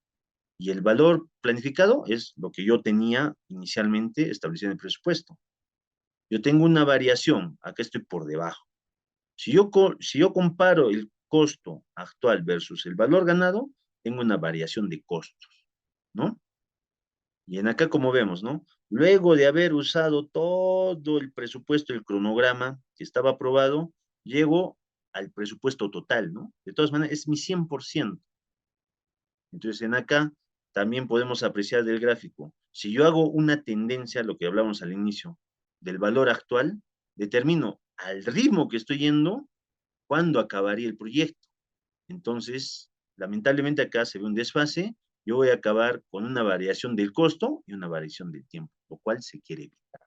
y el valor planificado es lo que yo tenía inicialmente establecido en el presupuesto. Yo tengo una variación, acá estoy por debajo. Si yo comparo el costo actual versus el valor ganado, tengo una variación de costos, ¿no? Y en acá, como vemos, ¿no? Luego de haber usado todo el presupuesto, el cronograma que estaba aprobado, llego al presupuesto total, ¿no? De todas maneras, es mi 100%. Entonces, en acá también podemos apreciar del gráfico. Si yo hago una tendencia, lo que hablamos al inicio, del valor actual, determino al ritmo que estoy yendo, cuándo acabaría el proyecto. Entonces, lamentablemente acá se ve un desfase, yo voy a acabar con una variación del costo y una variación del tiempo, lo cual se quiere evitar.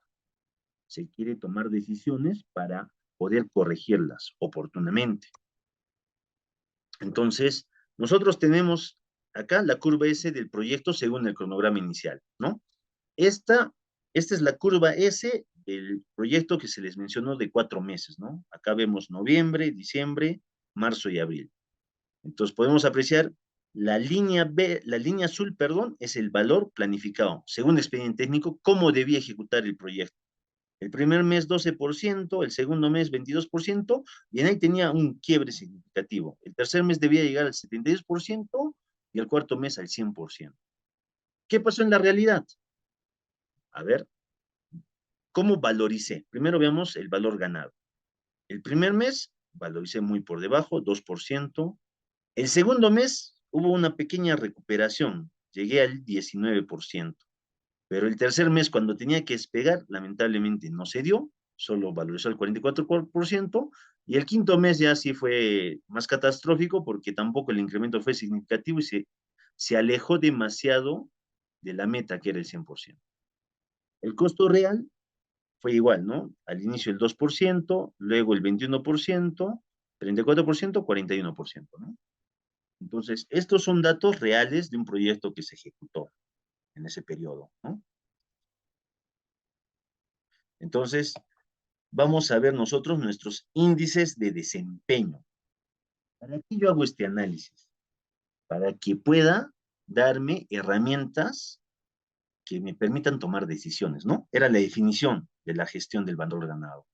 Se quiere tomar decisiones para poder corregirlas oportunamente. Entonces, nosotros tenemos acá la curva S del proyecto según el cronograma inicial, ¿no? Esta, esta es la curva S del proyecto que se les mencionó de 4 meses, ¿no? Acá vemos noviembre, diciembre, marzo y abril. Entonces podemos apreciar la línea azul, perdón, es el valor planificado, según el expediente técnico, cómo debía ejecutar el proyecto. El primer mes 12%, el segundo mes 22%, y en ahí tenía un quiebre significativo. El tercer mes debía llegar al 72% y el cuarto mes al 100%. ¿Qué pasó en la realidad? A ver, ¿cómo valoricé? Primero veamos el valor ganado. El primer mes valoricé muy por debajo, 2%. El segundo mes hubo una pequeña recuperación, llegué al 19%, pero el tercer mes cuando tenía que despegar, lamentablemente no se dio, solo valorizó el 44%, y el quinto mes ya sí fue más catastrófico porque tampoco el incremento fue significativo y se alejó demasiado de la meta que era el 100%. El costo real fue igual, ¿no? Al inicio el 2%, luego el 21%, 34%, 41%, ¿no? Entonces, estos son datos reales de un proyecto que se ejecutó en ese periodo, ¿no? Entonces, vamos a ver nosotros nuestros índices de desempeño. ¿Para qué yo hago este análisis? Para que pueda darme herramientas que me permitan tomar decisiones, ¿no? Era la definición de la gestión del valor ganado.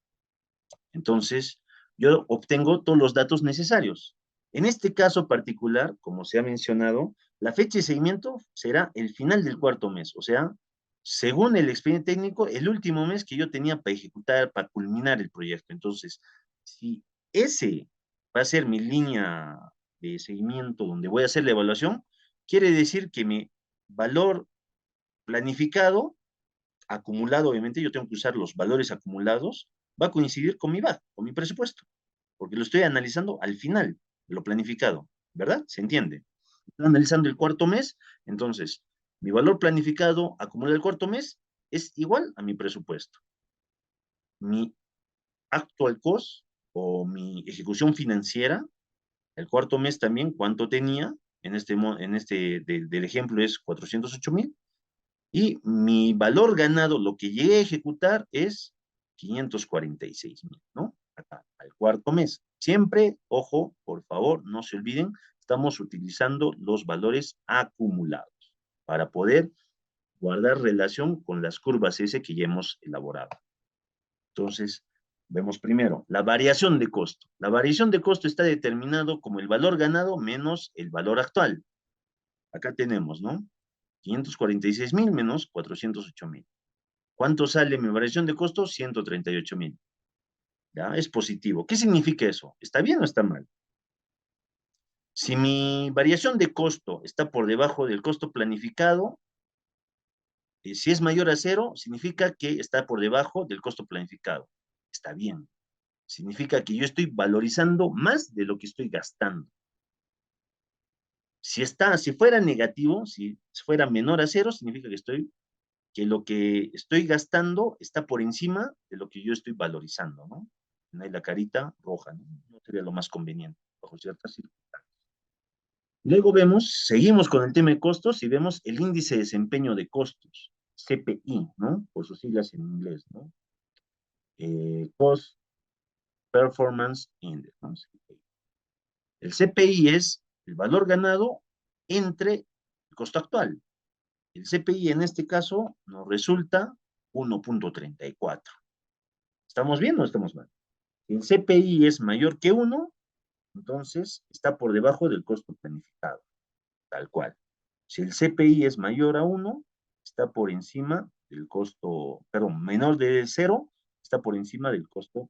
Entonces, yo obtengo todos los datos necesarios. En este caso particular, como se ha mencionado, la fecha de seguimiento será el final del cuarto mes, o sea, según el expediente técnico, el último mes que yo tenía para ejecutar, para culminar el proyecto. Entonces, si ese va a ser mi línea de seguimiento donde voy a hacer la evaluación, quiere decir que mi valor planificado, acumulado, obviamente, yo tengo que usar los valores acumulados, va a coincidir con mi VAC, con mi presupuesto, porque lo estoy analizando al final de lo planificado, ¿verdad? ¿Se entiende? Estoy analizando el cuarto mes, entonces, mi valor planificado acumulado del cuarto mes es igual a mi presupuesto. Mi actual cost o mi ejecución financiera, el cuarto mes también, ¿cuánto tenía? Del ejemplo es 408,000. Y mi valor ganado, lo que llegué a ejecutar es 546,000, ¿no? Acá, al cuarto mes. Siempre, ojo, por favor, no se olviden, estamos utilizando los valores acumulados para poder guardar relación con las curvas S que ya hemos elaborado. Entonces, vemos primero la variación de costo. La variación de costo está determinado como el valor ganado menos el valor actual. Acá tenemos, ¿no? 546,000 menos 408,000. ¿Cuánto sale mi variación de costo? 138,000. ¿Ya? Es positivo. ¿Qué significa eso? ¿Está bien o está mal? Si mi variación de costo está por debajo del costo planificado, si es mayor a cero, significa que está por debajo del costo planificado. Está bien. Significa que yo estoy valorizando más de lo que estoy gastando. Si fuera negativo, si fuera menor a cero, significa que lo que estoy gastando está por encima de lo que yo estoy valorizando, ¿no? Ahí la carita roja, ¿no? No sería lo más conveniente bajo ciertas circunstancias. Luego seguimos con el tema de costos y vemos el índice de desempeño de costos, CPI, ¿no? Por sus siglas en inglés, ¿no? Cost Performance Index, ¿no? El CPI es el valor ganado entre el costo actual. El CPI en este caso nos resulta 1,34. ¿Estamos bien o estamos mal? Si el CPI es mayor que 1, entonces está por debajo del costo planificado, tal cual. Si el CPI es mayor a 1, está por encima del costo, perdón, menor de 0, está por encima del costo.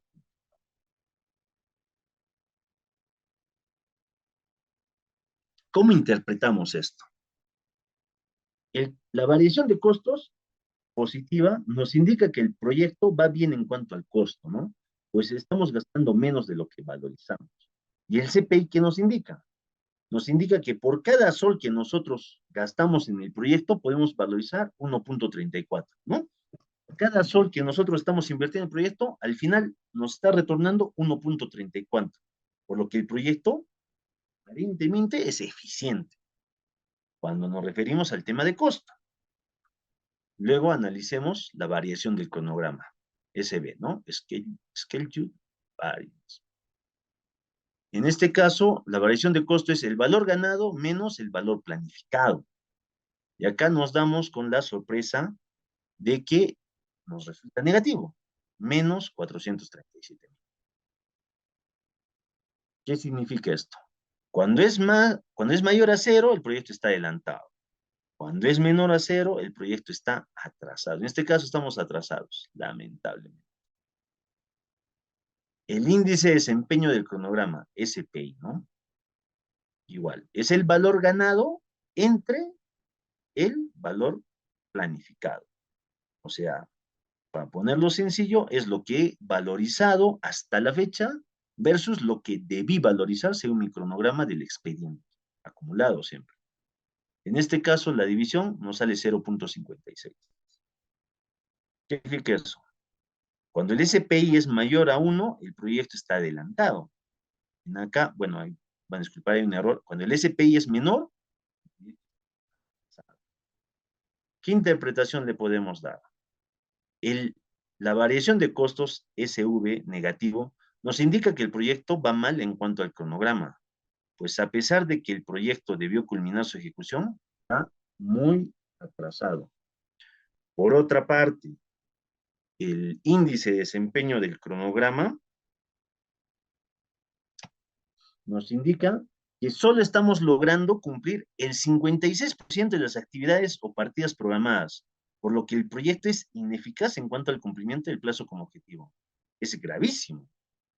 ¿Cómo interpretamos esto? La variación de costos positiva nos indica que el proyecto va bien en cuanto al costo, ¿no? Pues estamos gastando menos de lo que valorizamos. ¿Y el CPI qué nos indica? Nos indica que por cada sol que nosotros gastamos en el proyecto podemos valorizar 1,34, ¿no? Por cada sol que nosotros estamos invirtiendo en el proyecto, al final nos está retornando 1,34, por lo que el proyecto aparentemente es eficiente cuando nos referimos al tema de costo. Luego analicemos la variación del cronograma, SB, ¿no? Schedule Variance. En este caso, la variación de costo es el valor ganado menos el valor planificado. Y acá nos damos con la sorpresa de que nos resulta negativo, menos 437,000. ¿Qué significa esto? Cuando es mayor a cero, el proyecto está adelantado. Cuando es menor a cero, el proyecto está atrasado. En este caso estamos atrasados, lamentablemente. El índice de desempeño del cronograma, SPI, ¿no? Igual, es el valor ganado entre el valor planificado. O sea, para ponerlo sencillo, es lo que he valorizado hasta la fecha versus lo que debí valorizar según mi cronograma del expediente, acumulado siempre. En este caso, la división nos sale 0,56. ¿Qué significa eso? Cuando el SPI es mayor a 1, el proyecto está adelantado. En acá, bueno, van a disculpar, hay un error. Cuando el SPI es menor, ¿qué interpretación le podemos dar? El, la variación de costos SV negativo nos indica que el proyecto va mal en cuanto al cronograma, pues a pesar de que el proyecto debió culminar su ejecución, está muy atrasado. Por otra parte, el índice de desempeño del cronograma nos indica que solo estamos logrando cumplir el 56% de las actividades o partidas programadas, por lo que el proyecto es ineficaz en cuanto al cumplimiento del plazo como objetivo. Es gravísimo.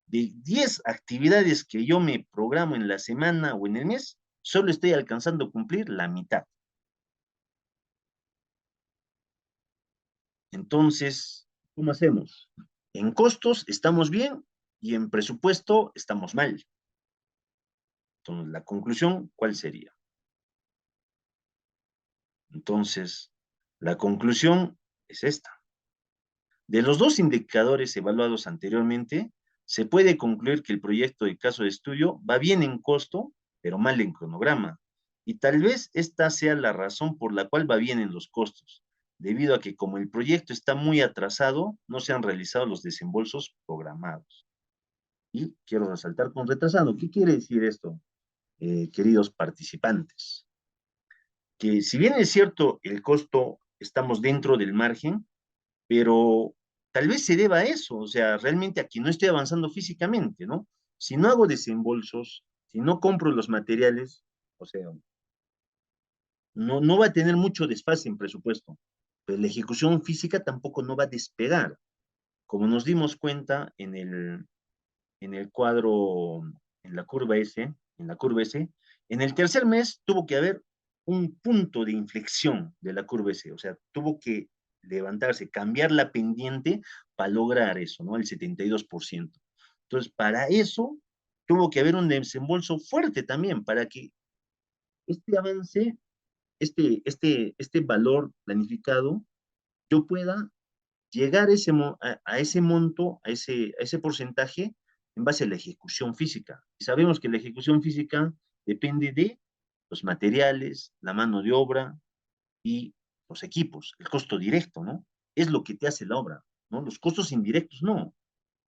De 10 actividades que yo me programo en la semana o en el mes, solo estoy alcanzando a cumplir la mitad. Entonces, ¿cómo hacemos? En costos estamos bien y en presupuesto estamos mal. Entonces, la conclusión, ¿cuál sería? Entonces, la conclusión es esta. De los dos indicadores evaluados anteriormente, se puede concluir que el proyecto de caso de estudio va bien en costo, pero mal en cronograma. Y tal vez esta sea la razón por la cual va bien en los costos, debido a que como el proyecto está muy atrasado, no se han realizado los desembolsos programados. Y quiero resaltar con retrasado. ¿Qué quiere decir esto, queridos participantes? Que si bien es cierto el costo, estamos dentro del margen, pero tal vez se deba a eso, o sea, realmente aquí no estoy avanzando físicamente, ¿no? Si no hago desembolsos, si no compro los materiales, o sea, no va a tener mucho desfase en presupuesto, pero la ejecución física tampoco no va a despegar. Como nos dimos cuenta en el cuadro, en la curva S, en la curva S, en el tercer mes tuvo que haber un punto de inflexión de la curva S, o sea, tuvo que levantarse, cambiar la pendiente para lograr eso, ¿no? El 72%. Entonces, para eso tuvo que haber un desembolso fuerte también, para que este avance, este valor planificado, yo pueda llegar a ese monto, a ese porcentaje, en base a la ejecución física. Y sabemos que la ejecución física depende de los materiales, la mano de obra y los equipos, el costo directo, ¿no? Es lo que te hace la obra, ¿no? Los costos indirectos, no,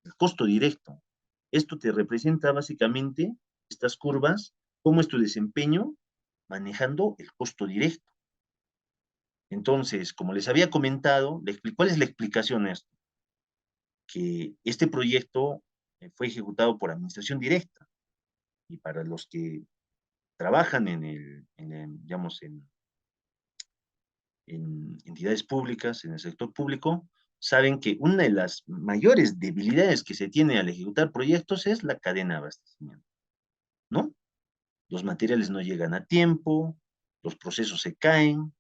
el costo directo. Esto te representa básicamente estas curvas, cómo es tu desempeño manejando el costo directo. Entonces, como les había comentado, ¿cuál es la explicación a esto? Que este proyecto fue ejecutado por administración directa y para los que trabajan digamos, en entidades públicas, en el sector público, saben que una de las mayores debilidades que se tiene al ejecutar proyectos es la cadena de abastecimiento, ¿no? Los materiales no llegan a tiempo, los procesos se caen,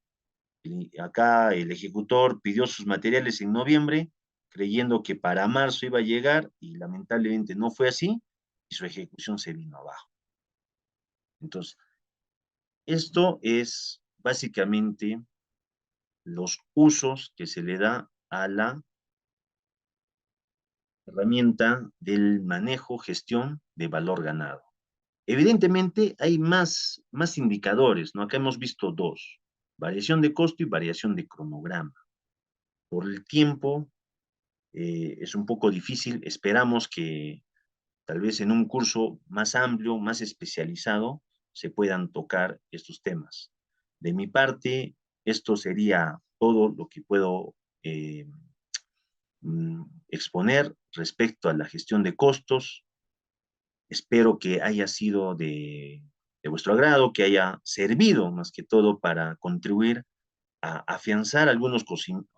y acá el ejecutor pidió sus materiales en noviembre, creyendo que para marzo iba a llegar y lamentablemente no fue así y su ejecución se vino abajo. Entonces, esto es básicamente los usos que se le da a la herramienta del manejo, gestión de valor ganado. Evidentemente hay más indicadores, ¿no? Acá hemos visto dos, variación de costo y variación de cronograma. Por el tiempo, es un poco difícil. Esperamos que tal vez en un curso más amplio, más especializado, se puedan tocar estos temas. De mi parte, esto sería todo lo que puedo exponer respecto a la gestión de costos. Espero que haya sido de vuestro agrado, que haya servido más que todo para contribuir a afianzar algunos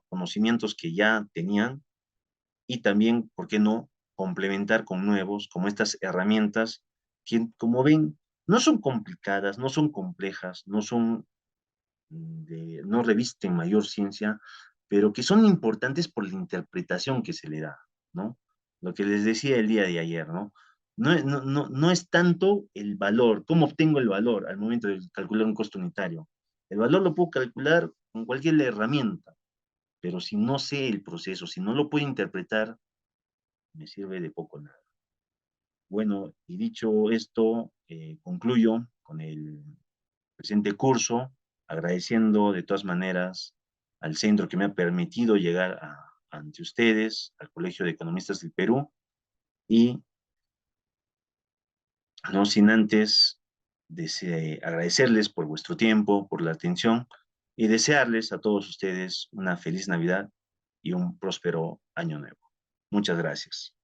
conocimientos que ya tenían y también, ¿por qué no?, complementar con nuevos, como estas herramientas, que como ven, no son complicadas, no son complejas, no revisten mayor ciencia, pero que son importantes por la interpretación que se le da, ¿no? Lo que les decía el día de ayer, ¿no? No es tanto el valor, cómo obtengo el valor al momento de calcular un costo unitario. El valor lo puedo calcular con cualquier herramienta, pero si no sé el proceso, si no lo puedo interpretar, me sirve de poco nada. Bueno, y dicho esto, concluyo con el presente curso, agradeciendo de todas maneras al centro que me ha permitido llegar ante ustedes, al Colegio de Economistas del Perú, y no sin antes agradecerles por vuestro tiempo, por la atención, y desearles a todos ustedes una feliz Navidad y un próspero año nuevo. Muchas gracias.